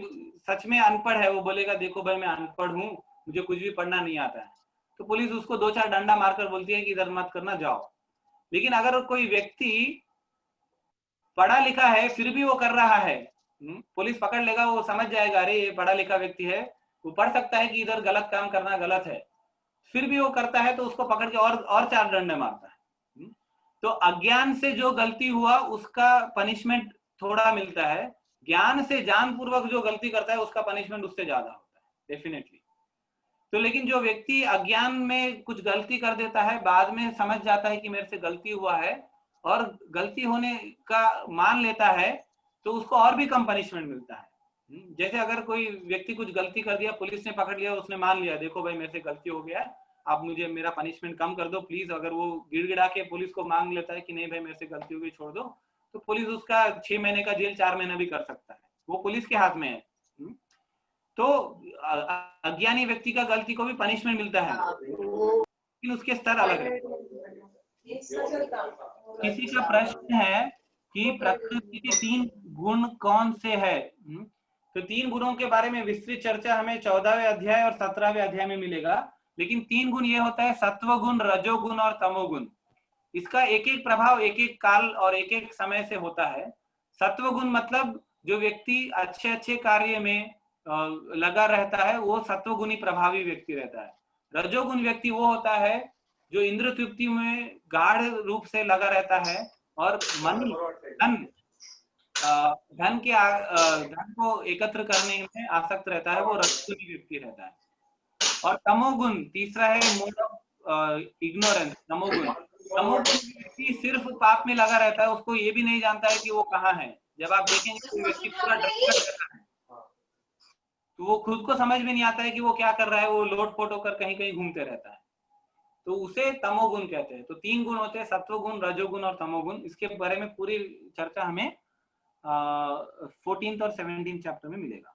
सच में अनपढ़ है, वो बोलेगा देखो भाई मैं अनपढ़ हूँ, मुझे कुछ भी पढ़ना नहीं आता है, तो पुलिस उसको 2-4 डंडा मारकर बोलती है कि इधर मत करना, जाओ। लेकिन अगर कोई व्यक्ति पढ़ा लिखा है फिर भी वो कर रहा है, पुलिस पकड़ लेगा, वो समझ जाएगा अरे ये पढ़ा लिखा व्यक्ति है, वो पढ़ सकता है कि इधर गलत काम करना गलत है, फिर भी वो करता है, तो उसको पकड़ के और 4 डंडे मारता है। तो अज्ञान से जो गलती हुआ उसका पनिशमेंट थोड़ा मिलता है, ज्ञान से जानपूर्वक जो गलती करता है उसका पनिशमेंट उससे ज्यादा होता है डेफिनेटली। तो लेकिन जो व्यक्ति अज्ञान में कुछ गलती कर देता है, बाद में समझ जाता है कि मेरे से गलती हुआ है और गलती होने का मान लेता है, तो उसको और भी कम पनिशमेंट मिलता है। जैसे अगर कोई व्यक्ति कुछ गलती कर दिया, पुलिस ने पकड़ लिया, उसने मान लिया देखो भाई मेरे से गलती हो गया, आप मुझे मेरा पनिशमेंट कम कर दो प्लीज, अगर वो गिड़गिड़ा के पुलिस को मांग लेता है कि नहीं भाई मेरे से गलती हो गई छोड़ दो, तो पुलिस उसका 6 महीने का जेल 4 महीना भी कर सकता है, वो पुलिस के हाथ में है। तो अज्ञानी व्यक्ति का गलती को भी पनिशमेंट मिलता है, लेकिन उसके स्तर अलग है। किसी का प्रश्न है कि प्रकृति के 3 गुण कौन से है, तो 3 गुणों के बारे में विस्तृत चर्चा हमें 14वें अध्याय और 17वें अध्याय में मिलेगा, लेकिन 3 गुण ये होता है सत्व गुण, रजोगुण और तमोगुण। इसका एक एक प्रभाव एक एक काल और एक एक समय से होता है। सत्व गुण मतलब जो व्यक्ति अच्छे अच्छे कार्य में लगा रहता है, वो सत्वगुणी प्रभावी व्यक्ति रहता है। रजोगुण व्यक्ति वो होता है जो इंद्र तृप्ति में गाढ़ रूप से लगा रहता है और धन को एकत्र करने में आसक्त रहता है, वो रजोगुणी व्यक्ति रहता है। और तमोगुण तीसरा है मोड ऑफ इग्नोरेंस, तमोगुण व्यक्ति सिर्फ पाप में लगा रहता है, उसको ये भी नहीं जानता है कि वो कहाँ है। जब आप देखेंगे कोई व्यक्ति पूरा ड्रग रहता है तो वो खुद को समझ में नहीं आता है कि वो क्या कर रहा है, वो लोट-पोट होकर कहीं कहीं घूमते रहता है, तो उसे तमोगुण कहते हैं। तो 3 गुण होते हैं, सत्वगुण, रजोगुण और तमोगुण। इसके बारे में पूरी चर्चा हमें 14th और 17th चैप्टर में मिलेगा।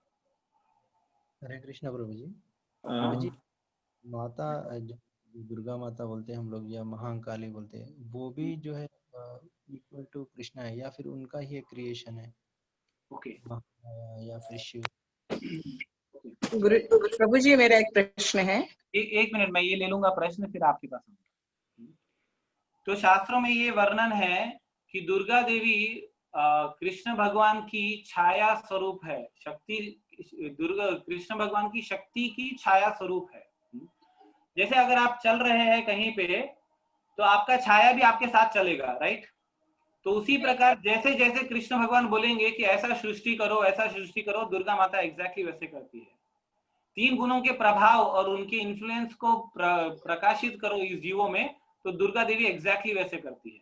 हरे कृष्णा प्रभु जी। प्रभु जी, माता जो दुर्गा माता बोलते हैं हम लोग या महाकाली बोलते हैं, वो भी जो है इक्वल टू कृष्णा है या फिर उनका ही एक क्रिएशन है? ओके, या फिर शिव? प्रभु जी मेरा एक प्रश्न है। एक मिनट मैं ये ले लूंगा प्रश्न, फिर आपके पास। तो शास्त्रों में ये वर्णन है कि दुर्गा देवी कृष्ण भगवान की छाया स्वरूप है, शक्ति, दुर्गा कृष्ण भगवान की शक्ति की छाया स्वरूप है। जैसे अगर आप चल रहे हैं कहीं पे, तो आपका छाया भी आपके साथ चलेगा, राइट? तो उसी प्रकार जैसे जैसे कृष्ण भगवान बोलेंगे कि ऐसा सृष्टि करो, ऐसा सृष्टि करो, दुर्गा माता एग्जैक्टली वैसे करती है। तीन गुणों के प्रभाव और उनके इन्फ्लुएंस को प्रकाशित करो इस जीवों में, तो दुर्गा देवी एग्जैक्टली वैसे करती है।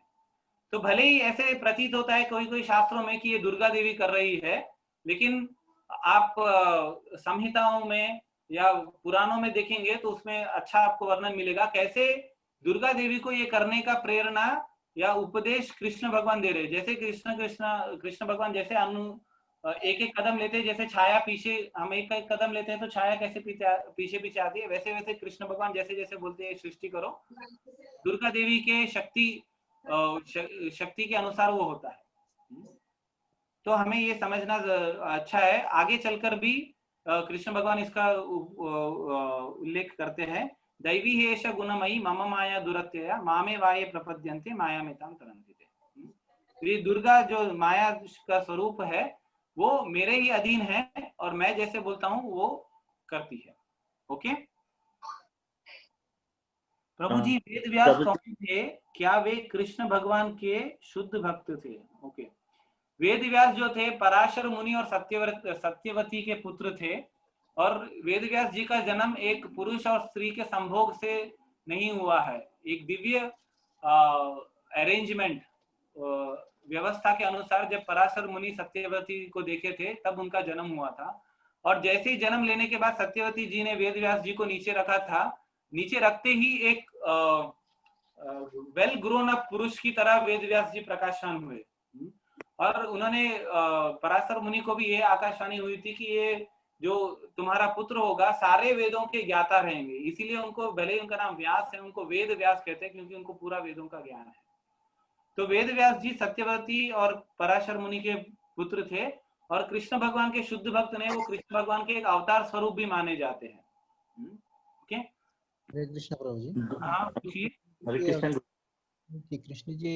तो भले ही ऐसे प्रतीत होता है कोई कोई शास्त्रों में कि ये दुर्गा देवी कर रही है, लेकिन आप संहिताओं में या पुराणों में देखेंगे तो उसमें अच्छा आपको वर्णन मिलेगा कैसे दुर्गा देवी को ये करने का प्रेरणा या उपदेश कृष्ण भगवान दे रहे हैं। जैसे कृष्ण भगवान जैसे एक एक कदम लेते हैं, जैसे छाया पीछे, हम एक एक कदम लेते हैं तो छाया कैसे पीछे पीछे आती है, वैसे वैसे कृष्ण भगवान जैसे जैसे बोलते हैं सृष्टि करो, दुर्गा देवी के शक्ति के अनुसार वो होता है। तो हमें ये समझना अच्छा है। आगे चलकर भी कृष्ण भगवान इसका उल्लेख करते हैं, दैवी हेश गुणमयी मम माया दुरत्यया मामे वाये प्रपद्यन्ते माया में ताम तरन्ते। ये दुर्गा जो माया का स्वरूप है वो मेरे ही अधीन है और मैं जैसे बोलता हूँ वो करती है। ओके प्रभु जी, वेद व्यास कौन थे? क्या वे कृष्ण भगवान के शुद्ध भक्त थे? ओके, वेद व्यास जो थे पराशर मुनि और सत्यवती के पुत्र थे, और वेद व्यास जी का जन्म एक पुरुष और स्त्री के संभोग से नहीं हुआ है, एक दिव्य अरेंजमेंट व्यवस्था के अनुसार जब पराशर मुनि सत्यवती को देखे थे तब उनका जन्म हुआ था। और जैसे ही जन्म लेने के बाद सत्यवती जी ने वेद व्यास जी को नीचे रखा था, नीचे रखते ही एक वेल ग्रोन अप पुरुष की तरह वेद व्यास जी प्रकाशमान हुए। और उन्होंने पराशर मुनि को भी ये आकाशवाणी हुई थी कि ये जो तुम्हारा पुत्र होगा सारे वेदों के ज्ञाता रहेंगे, इसीलिए उनको, भले ही उनका नाम व्यास है, उनको वेद व्यास कहते हैं क्योंकि उनको पूरा वेदों का ज्ञान है। तो वेद व्यास जी सत्यवती और पराशर मुनि के पुत्र थे और कृष्ण भगवान के शुद्ध भक्त ने, वो कृष्ण भगवान के एक अवतार स्वरूप भी माने जाते हैं। ओके, हरे कृष्ण प्रभु जी। हाँ पूछिए। हरे कृष्ण। कि कृष्ण जी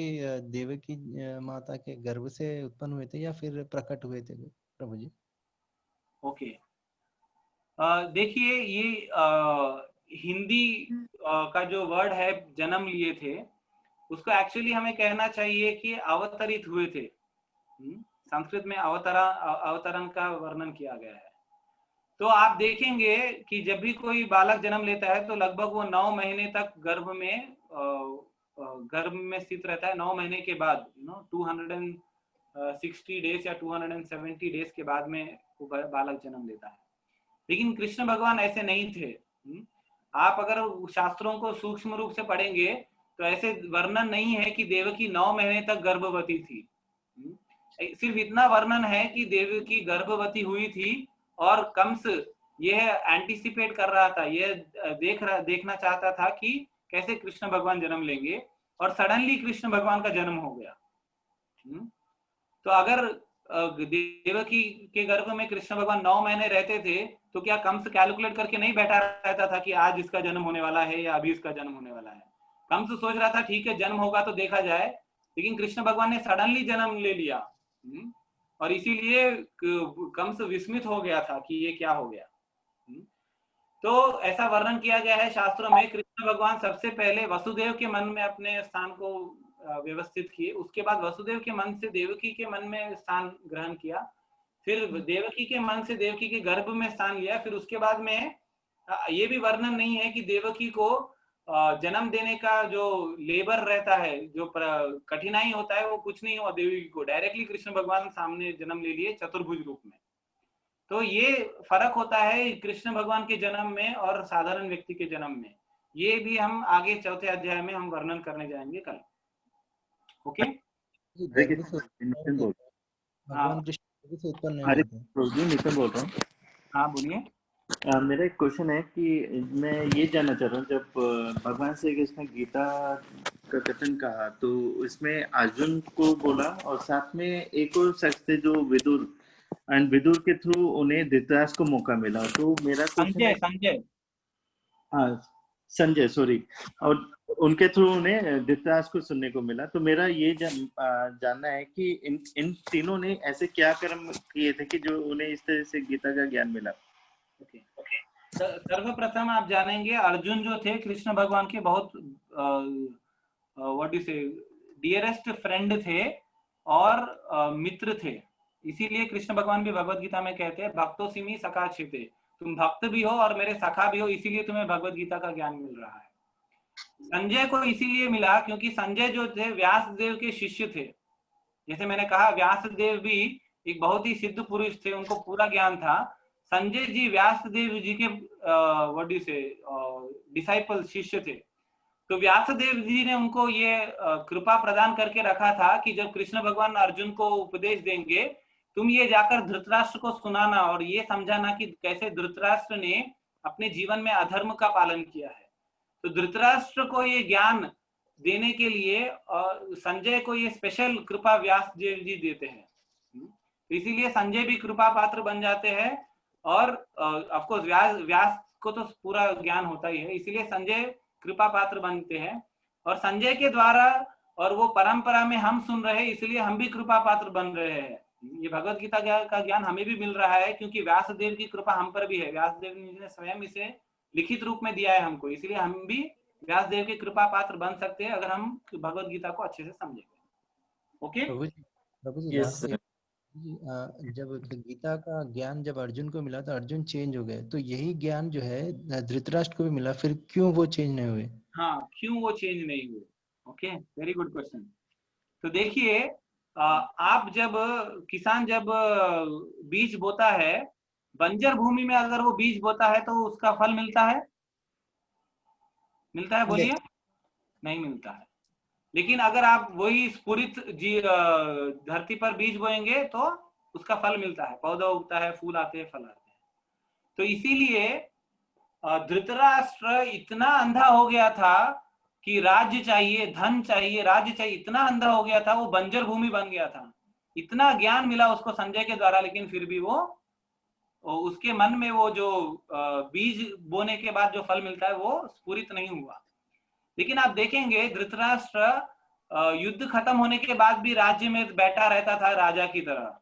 देवकी माता के गर्भ से उत्पन्न हुए थे या फिर प्रकट हुए थे प्रभु जी? ओके, देखिए ये हिंदी का जो वर्ड है जन्म लिए थे, उसको एक्चुअली हमें कहना चाहिए कि अवतरित हुए थे। संस्कृत में अवतरण का वर्णन किया गया है। तो आप देखेंगे कि जब भी कोई बालक जन्म लेता है तो लगभग वो 9 महीने तक गर्भ में स्थित रहता है। 9 महीने के बाद 260 डेज या 270 डेज के बाद में वो बालक जन्म लेता है। लेकिन कृष्ण भगवान ऐसे नहीं थे। आप अगर शास्त्रों को सूक्ष्म रूप से पढ़ेंगे तो ऐसे वर्णन नहीं है कि देवकी 9 महीने तक गर्भवती थी। सिर्फ इतना वर्णन है कि देवकी गर्भवती हुई थी और कंस यह एंटिसिपेट कर रहा था, यह देखना चाहता था कि कैसे कृष्ण भगवान जन्म लेंगे, और सडनली कृष्ण भगवान का जन्म हो गया। तो अगर देवकी के गर्भ में कृष्ण भगवान 9 महीने रहते थे तो क्या कंस कैलकुलेट करके नहीं बैठा रहता था कि आज इसका जन्म होने वाला है या अभी इसका जन्म होने वाला है? कंस सोच रहा था ठीक है जन्म होगा तो देखा जाए, लेकिन कृष्ण भगवान ने सडनली जन्म ले लिया और इसीलिए कंस विस्मित हो गया था कि ये क्या हो गया। तो ऐसा वर्णन किया गया है शास्त्रों में, कृष्ण भगवान सबसे पहले वसुदेव के मन में अपने स्थान को व्यवस्थित किए, उसके बाद वसुदेव के मन से देवकी के मन में स्थान ग्रहण किया, फिर देवकी के मन से देवकी के गर्भ में स्थान लिया, फिर उसके बाद में ये भी वर्णन नहीं है कि देवकी को जन्म देने का जो लेबर रहता है, जो कठिनाई होता है, वो कुछ नहीं हुआ देवकी को, डायरेक्टली कृष्ण भगवान सामने जन्म ले लिए चतुर्भुज रूप में। तो ये फर्क होता है कृष्ण भगवान के जन्म में और साधारण व्यक्ति के जन्म में। ये भी हम आगे चौथे अध्याय में हम वर्णन करने जाएंगे कल। ओके, नितिन बोल रहा हूँ। हाँ बोलिए। मेरा एक क्वेश्चन है कि मैं ये जानना चाह रहा हूँ, जब भगवान श्री कृष्ण गीता का कथन कहा तो इसमें अर्जुन को बोला और साथ में एक और शख्स थे जो विदुर, एंड विदुर के थ्रू उन्हें धृतराष्ट्र को मौका मिला। तो मेरा संजय सॉरी, और उनके थ्रू उन्हें धृतराष्ट्र को सुनने को मिला। तो मेरा ये जानना है कि इन तीनों ने ऐसे क्या कर्म किए थे कि जो उन्हें इस तरह से गीता का ज्ञान मिला? ओके, सर्वप्रथम आप जानेंगे अर्जुन जो थे कृष्ण भगवान के बहुत व्हाट यू से डियरेस्ट फ्रेंड थे और मित्र थे। इसीलिए कृष्ण भगवान भी भगवत गीता में कहते हैं भक्तों सिमी सखा छिते। तुम भक्त भी हो और मेरे सखा भी हो, इसीलिए तुम्हें भगवत गीता का ज्ञान मिल रहा है। संजय को इसीलिए मिला क्योंकि संजय जो थे व्यास देव के शिष्य थे। जैसे मैंने कहा व्यास देव भी एक बहुत ही सिद्ध पुरुष थे, उनको पूरा ज्ञान था। संजय जी व्यास देव जी के व्हाट से डिसाइपल शिष्य थे। तो व्यास देव जी ने उनको ये कृपा प्रदान करके रखा था कि जब कृष्ण भगवान अर्जुन को उपदेश देंगे, तुम ये जाकर धृतराष्ट्र को सुनाना और ये समझाना कि कैसे धृतराष्ट्र ने अपने जीवन में अधर्म का पालन किया है। तो धृतराष्ट्र को ये ज्ञान देने के लिए संजय को ये स्पेशल कृपा व्यास देव जी देते हैं। तो इसीलिए संजय भी कृपा पात्र बन जाते हैं। और ऑफ कोर्स व्यास को तो पूरा ज्ञान होता ही है, इसीलिए संजय कृपा पात्र बनते हैं। और संजय के द्वारा और वो परंपरा में हम सुन रहे हैं, इसलिए हम भी कृपा पात्र बन रहे हैं। ये भगवत गीता का ज्ञान हमें भी मिल रहा है क्योंकि व्यासदेव की कृपा हम पर भी है। व्यासदेव ने स्वयं इसे लिखित रूप में दिया है हमको, इसलिए हम भी व्यासदेव की कृपा पात्र बन सकते हैं अगर हम भगवत गीता को अच्छे से समझेंगे। ओके प्रभु जी यस जब गीता का ज्ञान जब अर्जुन को मिला तो अर्जुन चेंज हो गए, तो यही ज्ञान जो है धृतराष्ट्र को भी मिला, फिर क्यों वो चेंज नहीं हुए? हाँ, क्यों वो चेंज नहीं हुए? Okay, very good question. तो देखिए आप जब किसान जब बीज बोता है, बंजर भूमि में अगर वो बीज बोता है तो उसका फल मिलता है? मिलता है? बोलिए। नहीं मिलता है। लेकिन अगर आप वही स्फुरित धरती पर बीज बोएंगे तो उसका फल मिलता है, पौधा उगता है, फूल आते हैं, फल आते हैं। तो इसीलिए धृतराष्ट्र इतना अंधा हो गया था कि राज्य चाहिए, धन चाहिए, राज्य चाहिए, इतना अंधा हो गया था, वो बंजर भूमि बन गया था। इतना ज्ञान मिला उसको संजय के द्वारा, लेकिन फिर भी वो उसके मन में वो जो बीज बोने के बाद जो फल मिलता है वो स्फुरित नहीं हुआ। लेकिन आप देखेंगे धृतराष्ट्र युद्ध खत्म होने के बाद भी राज्य में बैठा रहता था राजा की तरह।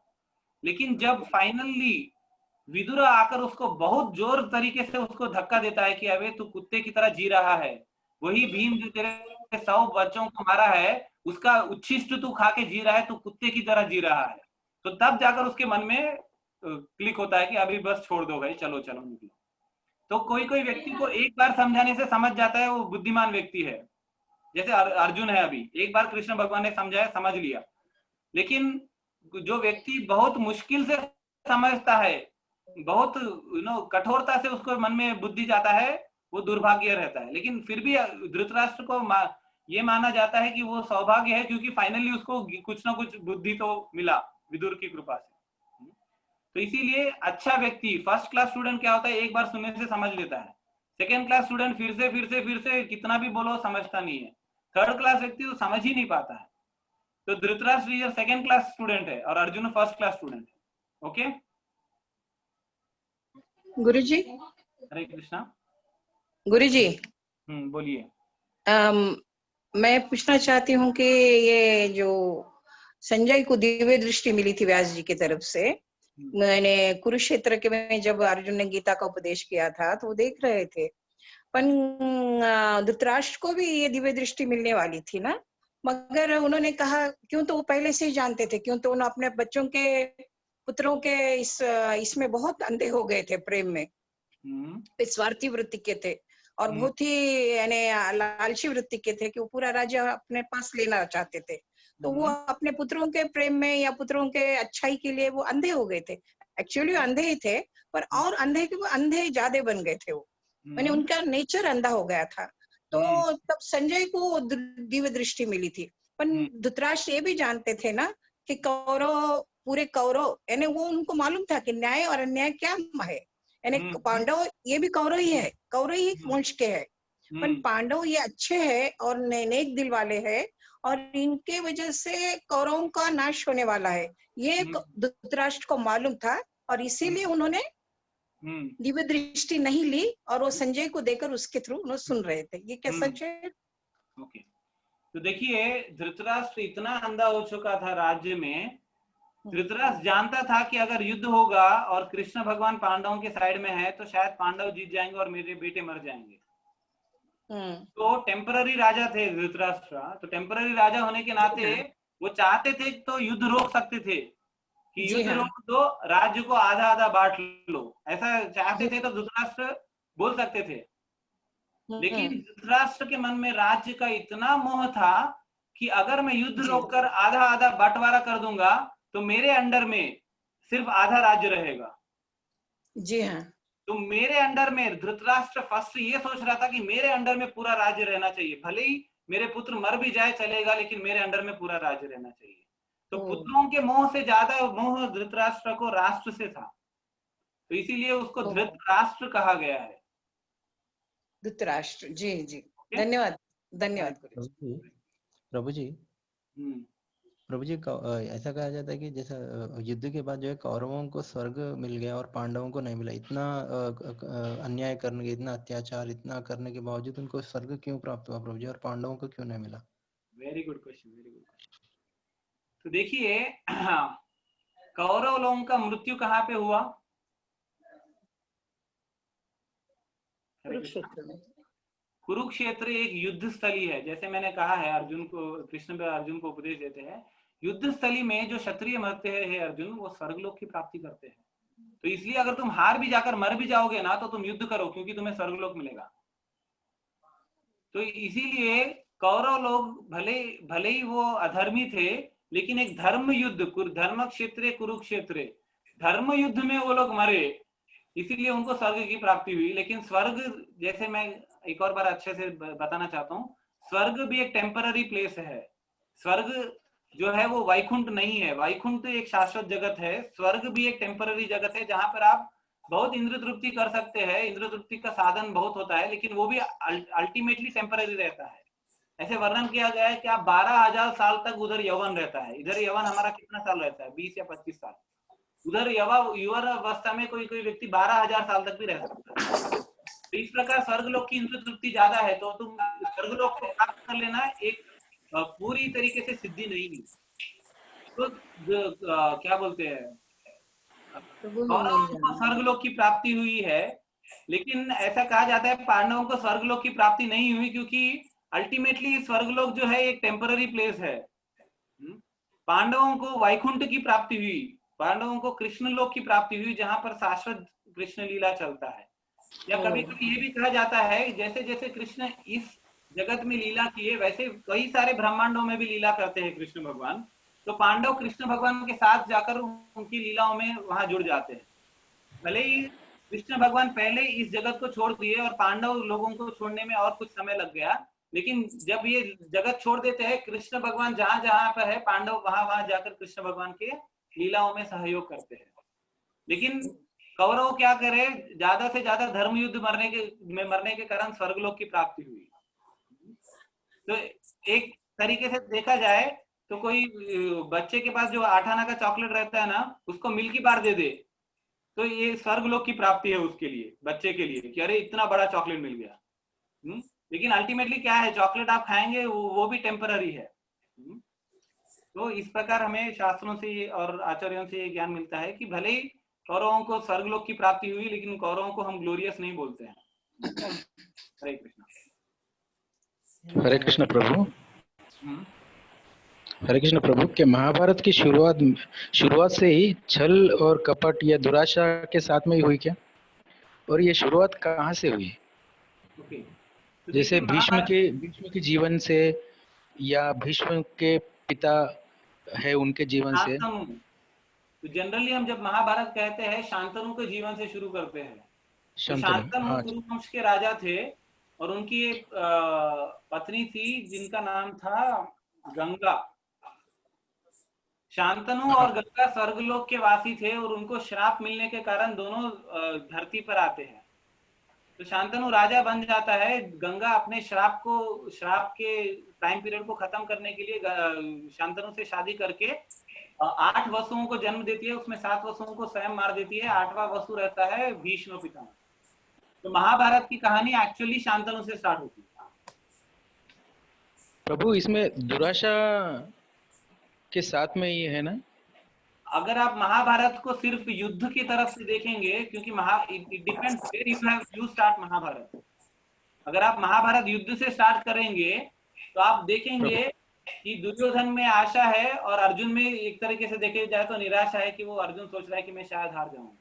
लेकिन जब फाइनली विदुर आकर उसको बहुत जोर तरीके से उसको धक्का देता है कि अबे तू कुत्ते की तरह जी रहा है, वही भीम जो तेरे 100 बच्चों को मारा है उसका उच्छिष्ट तू खा के जी रहा है, तू कुत्ते की तरह जी रहा है। तो तब जाकर उसके मन में क्लिक होता है कि अभी बस छोड़ दो भाई, चलो चलो निकलो। तो कोई कोई व्यक्ति को एक बार समझाने से समझ जाता है, वो बुद्धिमान व्यक्ति है। जैसे अर्जुन है, अभी एक बार कृष्ण भगवान ने समझाया, समझ लिया। लेकिन जो व्यक्ति बहुत मुश्किल से समझता है, बहुत कठोरता से उसको मन में बुद्धि जाता है, वो दुर्भाग्य रहता है। लेकिन फिर भी धृतराष्ट्र को ये माना जाता है कि वो सौभाग्य है क्योंकि फाइनली उसको कुछ ना कुछ बुद्धि तो मिला विदुर की कृपा से। तो इसीलिए अच्छा व्यक्ति, फर्स्ट क्लास स्टूडेंट क्या होता है, एक बार सुनने से समझ लेता है। सेकेंड क्लास स्टूडेंट फिर से कितना भी बोलो समझता नहीं है। थर्ड क्लास व्यक्ति तो समझ ही नहीं पाता है। तो धृतराष्ट्र सेकेंड क्लास स्टूडेंट है और अर्जुन फर्स्ट क्लास स्टूडेंट है। ओके गुरुजी। हरे कृष्णा। गुरुजी बोलिए। मैं पूछना चाहती हूँ कि ये जो संजय को दिव्य दृष्टि मिली थी व्यास जी की तरफ से, मैंने कुरुक्षेत्र के में जब अर्जुन ने गीता का उपदेश किया था तो वो देख रहे थे, पर धृतराष्ट्र को भी ये दिव्य दृष्टि मिलने वाली थी ना, मगर उन्होंने कहा क्यों, तो वो पहले से ही जानते थे, क्यों तो उन्होंने अपने बच्चों के पुत्रों के इसमें बहुत अंधे हो गए थे, प्रेम में स्वार्थी वृत्ति के थे और बहुत ही यानी लालची वृत्ति के थे कि वो पूरा राज्य अपने पास लेना चाहते थे। तो वो अपने पुत्रों के प्रेम में या पुत्रों के अच्छाई के लिए वो अंधे हो गए थे। एक्चुअली अंधे ही थे, पर और अंधे के वो अंधे ज्यादा बन गए थे। वो यानी उनका नेचर अंधा हो गया था। तो तब संजय को दिव्य दृष्टि मिली थी। पर धृतराष्ट्र ये भी जानते थे ना कि कौरव, पूरे कौरव, यानी वो उनको मालूम था कि न्याय और अन्याय क्या है। यानी पांडव ये भी कौरव ही है, कौरव ही वंश के है, पर पांडव ये अच्छे हैं और नेक दिल वाले हैं और इनके वजह से कौरवों का नाश होने वाला है, ये धृतराष्ट्र को मालूम था और इसीलिए उन्होंने दिव्य दृष्टि नहीं ली और वो संजय को देकर उसके थ्रू उन्होंने सुन रहे थे। ये क्या सच है? ओके, तो देखिए धृतराष्ट्र इतना अंधा हो चुका था राज्य में। धृतराष्ट्र जानता था कि अगर युद्ध होगा और कृष्ण भगवान पांडवों के साइड में है तो शायद पांडव जीत जाएंगे और मेरे बेटे मर जाएंगे। तो टेम्पररी राजा थे धृतराष्ट्र। तो टेम्पररी राजा होने के नाते वो चाहते थे तो युद्ध रोक सकते थे, कि जी युद्ध हाँ। रोक दो, राज्य को आधा आधा बांट लो, ऐसा चाहते थे तो धृतराष्ट्र बोल सकते थे। लेकिन धृतराष्ट्र के मन में राज्य का इतना मोह था कि अगर मैं युद्ध जी रोककर आधा आधा बंटवारा कर दूंगा तो मेरे अंडर में सिर्फ आधा राज्य रहेगा। जी हाँ। तो मेरे अंडर में धृतराष्ट्र फर्स्ट ये सोच रहा था कि मेरे अंडर में पूरा राज्य रहना चाहिए, भले ही मेरे पुत्र मर भी जाए चलेगा, लेकिन मेरे अंडर में पूरा राज्य रहना चाहिए। तो पुत्रों के मोह से ज्यादा मोह धृतराष्ट्र को राष्ट्र से था, तो इसीलिए उसको धृतराष्ट्र कहा गया है। धृतराष्ट्र, जी जी, धन्यवाद धन्यवाद प्रभु जी। प्रभु जी ऐसा कहा जाता है कि जैसा युद्ध के बाद जो है कौरवों को स्वर्ग मिल गया और पांडवों को नहीं मिला। इतना अन्याय करने के, इतना अत्याचार, इतना करने के बावजूद उनको स्वर्ग क्यों प्राप्त हुआ प्रभु जी, और पांडवों को क्यों नहीं मिला? Very good question, very good question. तो देखिए, कौरव लोगों का मृत्यु कहाँ पे हुआ? कुरुक्षेत्र में। कुरुक्षेत्र एक युद्ध स्थली है, जैसे मैंने कहा है अर्जुन को, कृष्ण अर्जुन को उपदेश देते हैं, युद्ध स्थली में जो क्षत्रिय मरते हैं अर्जुन, वो स्वर्गलोक की प्राप्ति करते हैं। तो इसलिए अगर तुम हार भी जाकर मर भी जाओगे ना, तो तुम युद्ध करो, क्योंकि तुम्हें स्वर्गलोक मिलेगा। तो इसीलिए कौरव लोग भले ही वो अधर्मी थे, लेकिन एक धर्म युद्ध, धर्म क्षेत्र कुरुक्षेत्र, धर्म युद्ध में वो लोग मरे, इसीलिए उनको स्वर्ग की प्राप्ति हुई। लेकिन स्वर्ग, जैसे मैं एक और बार अच्छे से बताना चाहता हूँ, स्वर्ग भी एक टेम्पररी प्लेस है। स्वर्ग जो है वो वैकुंठ नहीं है, वैकुंठ एक शाश्वत जगत है, स्वर्ग भी एक टेम्पररी जगत है, जहां पर आप बहुत इंद्र तृप्ति कर सकते हैं, इंद्र तृप्ति का साधन बहुत होता है, लेकिन वो भी अल्टीमेटली टेम्पररी रहता है। ऐसे वर्णन किया गया है कि आप 12,000 साल तक उधर यौवन रहता है। इधर यौवन हमारा कितना साल रहता है? 20 या 25 साल। उधर युवा अवस्था में कोई व्यक्ति 12,000 साल तक भी रह सकता है। तो इस प्रकार स्वर्गलोक की इंद्र तृप्ति ज्यादा है, तो तुम स्वर्गलोक को प्राप्त कर लेना एक पूरी तरीके से सिद्धि नहीं है। तो क्या बोलते हैं, कौरवों को स्वर्गलोक की प्राप्ति हुई है, लेकिन ऐसा कहा जाता है पांडवों को स्वर्गलोक की प्राप्ति नहीं हुई, क्योंकि अल्टीमेटली स्वर्गलोक जो है एक टेम्पररी प्लेस है। पांडवों को वैकुंठ की प्राप्ति हुई, पांडवों को कृष्ण लोक की प्राप्ति हुई, जहां पर शाश्वत कृष्ण लीला चलता है। या कभी कभी ये भी कहा जाता है जैसे जैसे कृष्ण इस जगत में लीला किए, वैसे कई सारे ब्रह्मांडों में भी लीला करते हैं कृष्ण भगवान। तो पांडव कृष्ण भगवान के साथ जाकर उनकी लीलाओं में वहां जुड़ जाते हैं। भले ही कृष्ण भगवान पहले इस जगत को छोड़ दिए और पांडव लोगों को छोड़ने में और कुछ समय लग गया, लेकिन जब ये जगत छोड़ देते हैं, कृष्ण भगवान जहां जहां पर है, पांडव वहां वहां जाकर कृष्ण भगवान के लीलाओं में सहयोग करते हैं। लेकिन कौरव क्या करे, ज्यादा से ज्यादा धर्म युद्ध मरने के कारण स्वर्गलोक की प्राप्ति हुई। तो एक तरीके से देखा जाए तो कोई बच्चे के पास जो 8 आना का चॉकलेट रहता है ना, उसको मिल्की बार दे दे, तो ये स्वर्गलोक की प्राप्ति है उसके लिए, बच्चे के लिए, कि अरे इतना बड़ा चॉकलेट मिल गया। लेकिन अल्टीमेटली क्या है, चॉकलेट आप खाएंगे वो भी टेम्पररी है। तो इस प्रकार हमें शास्त्रों से और आचार्यों से ये ज्ञान मिलता है कि भले ही कौरवों को स्वर्गलोक की प्राप्ति हुई, लेकिन कौरवों को हम ग्लोरियस नहीं बोलते हैं। हरे कृष्ण। हरे कृष्ण प्रभु। हरे कृष्ण प्रभु। के महाभारत की शुरुआत से ही छल और कपट या दुराशा के साथ में ही हुई क्या, और ये शुरुआत कहाँ से हुई? तो जैसे भीष्म के जीवन से, या भीष्म के पिता है उनके जीवन से? तो जनरली हम जब महाभारत कहते हैं शांतनु के जीवन से शुरू करते हैं। तो शांतनु कुरु वंश के राजा थे और उनकी एक पत्नी थी जिनका नाम था गंगा। शांतनु और गंगा स्वर्गलोक के वासी थे और उनको श्राप मिलने के कारण दोनों धरती पर आते हैं। तो शांतनु राजा बन जाता है, गंगा अपने श्राप के टाइम पीरियड को खत्म करने के लिए शांतनु से शादी करके 8 वसुओं को जन्म देती है, उसमें 7 वसुओं को स्वयं मार देती है, 8वां वसु रहता है भीष्म पितामह। तो महाभारत की कहानी एक्चुअली शांतनु से स्टार्ट होती है। प्रभु इसमें दुराशा के साथ में ये है ना? अगर आप महाभारत को सिर्फ युद्ध की तरफ से देखेंगे, क्योंकि it depends where you start Mahabharat. अगर आप महाभारत युद्ध से स्टार्ट करेंगे तो आप देखेंगे कि दुर्योधन में आशा है और अर्जुन में एक तरीके से देखे जाए तो निराशा है कि वो अर्जुन सोच रहा है कि मैं शायद हार जाऊंगा।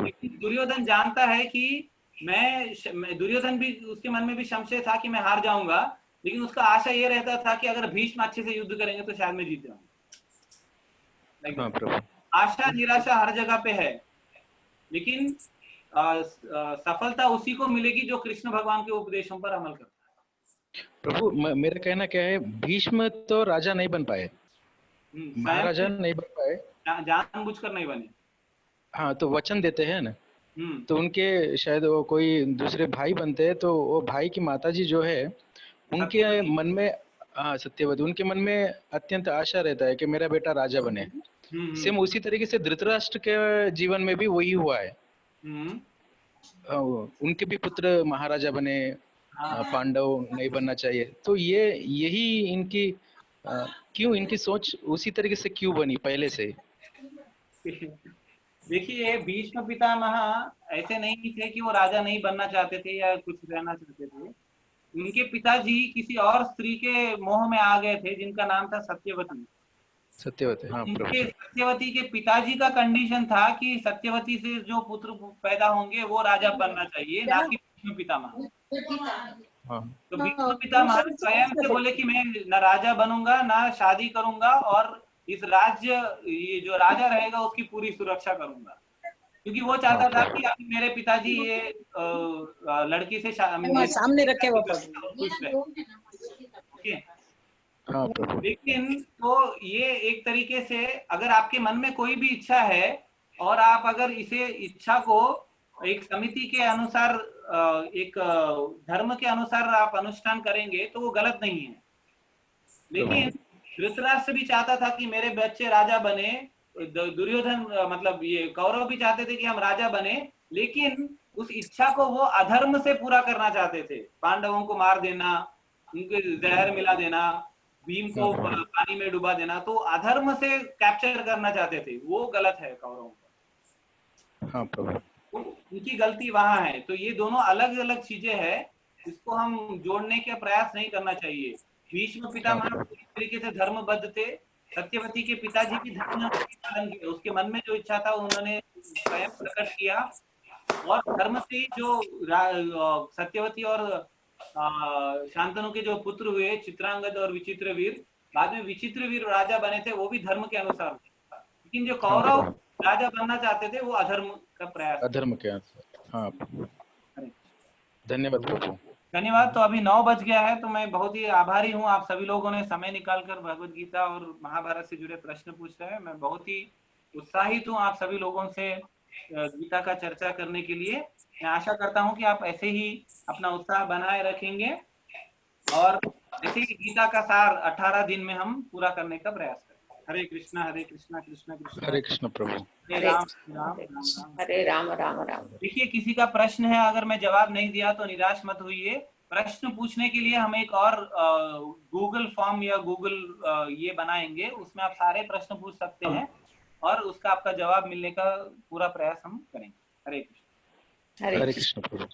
लेकिन दुर्योधन जानता है कि मैं दुर्योधन भी, उसके मन में भी संशय था कि मैं हार जाऊंगा, लेकिन उसका आशा ये रहता था कि अगर भीष्म अच्छे से युद्ध करेंगे तो शायद मैं जीत जाऊंगा। आशा निराशा हर जगह पे है, लेकिन सफलता उसी को मिलेगी जो कृष्ण भगवान के उपदेशों पर अमल करता है। प्रभु मेरा कहना क्या है, भीष्म तो राजा नहीं बन पाए, महाराजा नहीं बन पाए, जानबूझकर नहीं बने। हाँ, तो वचन देते हैं ना, तो उनके शायद वो कोई दूसरे भाई बनते हैं, तो वो भाई की माताजी जो है उनके मन में, हाँ सत्यवती, उनके मन में अत्यंत आशा रहता है कि मेरा बेटा राजा बने। सेम उसी तरीके से धृतराष्ट्र के जीवन में भी वही हुआ है, उनके भी पुत्र महाराजा बने, पांडव नहीं बनना चाहिए। तो ये यही इनकी क्यों, इनकी सोच उसी तरीके से क्यों बनी पहले से? देखिए, भीष्म पितामह ऐसे नहीं थे कि वो राजा नहीं बनना चाहते थे या कुछ रहना चाहते थे। उनके पिताजी किसी और स्त्री के मोह में आ गए थे जिनका नाम था सत्यवती। हाँ उनके सत्यवती के पिताजी का कंडीशन था कि सत्यवती से जो पुत्र पैदा होंगे वो राजा बनना चाहिए, ना कि भीष्म पितामह। तो भीष्म पितामह स्वयं से बोले कि मैं न राजा बनूंगा, ना शादी करूंगा, और इस राज्य, ये जो राजा रहेगा उसकी पूरी सुरक्षा करूंगा, क्योंकि वो चाहता था कि अभी मेरे पिताजी ये लड़की से सामने रखे वो खुश रहे। लेकिन तो ये एक तरीके से, अगर आपके मन में कोई भी इच्छा है और आप अगर इसे इच्छा को एक समिति के अनुसार, एक धर्म के अनुसार आप अनुष्ठान करेंगे तो वो गलत नहीं है। लेकिन धृतराष्ट्र भी चाहता था कि मेरे बच्चे राजा बने, दुर्योधन मतलब ये कौरव भी चाहते थे कि हम राजा बने, लेकिन उस इच्छा को वो अधर्म से पूरा करना चाहते थे। पांडवों को मार देना, उनके जहर मिला देना, भीम को पानी में डुबा देना, तो अधर्म से कैप्चर करना चाहते थे, वो गलत है कौरवों का। हाँ प्रभु, उनकी गलती वहां है। तो ये दोनों अलग अलग चीजें हैं, इसको हम जोड़ने का प्रयास नहीं करना चाहिए। भीष्म पितामह पूरी तरीके से धर्मबद्ध थे, सत्यवती के पिताजी भी धर्म पालन किया, उसके मन में जो इच्छा था उन्होंने स्वयं प्रकट किया, और धर्म से जो सत्यवती और शांतनु के जो पुत्र हुए, चित्रांगद और विचित्रवीर, बाद में विचित्रवीर राजा बने थे, वो भी धर्म के अनुसार। लेकिन जो कौरव राजा बनना चाहते थे वो अधर्म का प्रयास, अधर्म के अनुसार। हाँ, धन्यवाद प्रभु। धन्यवाद। तो अभी 9 बज गया है, तो मैं बहुत ही आभारी हूँ, आप सभी लोगों ने समय निकालकर भगवत गीता और महाभारत से जुड़े प्रश्न पूछ रहे हैं। मैं बहुत ही उत्साहित हूँ आप सभी लोगों से गीता का चर्चा करने के लिए। मैं आशा करता हूँ कि आप ऐसे ही अपना उत्साह बनाए रखेंगे और ऐसे ही गीता का सार 18 दिन में हम पूरा करने का प्रयास करें। हरे कृष्णा कृष्णा कृष्णा हरे कृष्ण प्रभु, हरे राम राम हरे राम राम राम। देखिए, किसी का प्रश्न है, अगर मैं जवाब नहीं दिया तो निराश मत होइए। प्रश्न पूछने के लिए हम एक और गूगल फॉर्म या गूगल ये बनाएंगे, उसमें आप सारे प्रश्न पूछ सकते हैं और उसका आपका जवाब मिलने का पूरा प्रयास हम करेंगे। हरे कृष्ण। हरे कृष्ण प्रभु।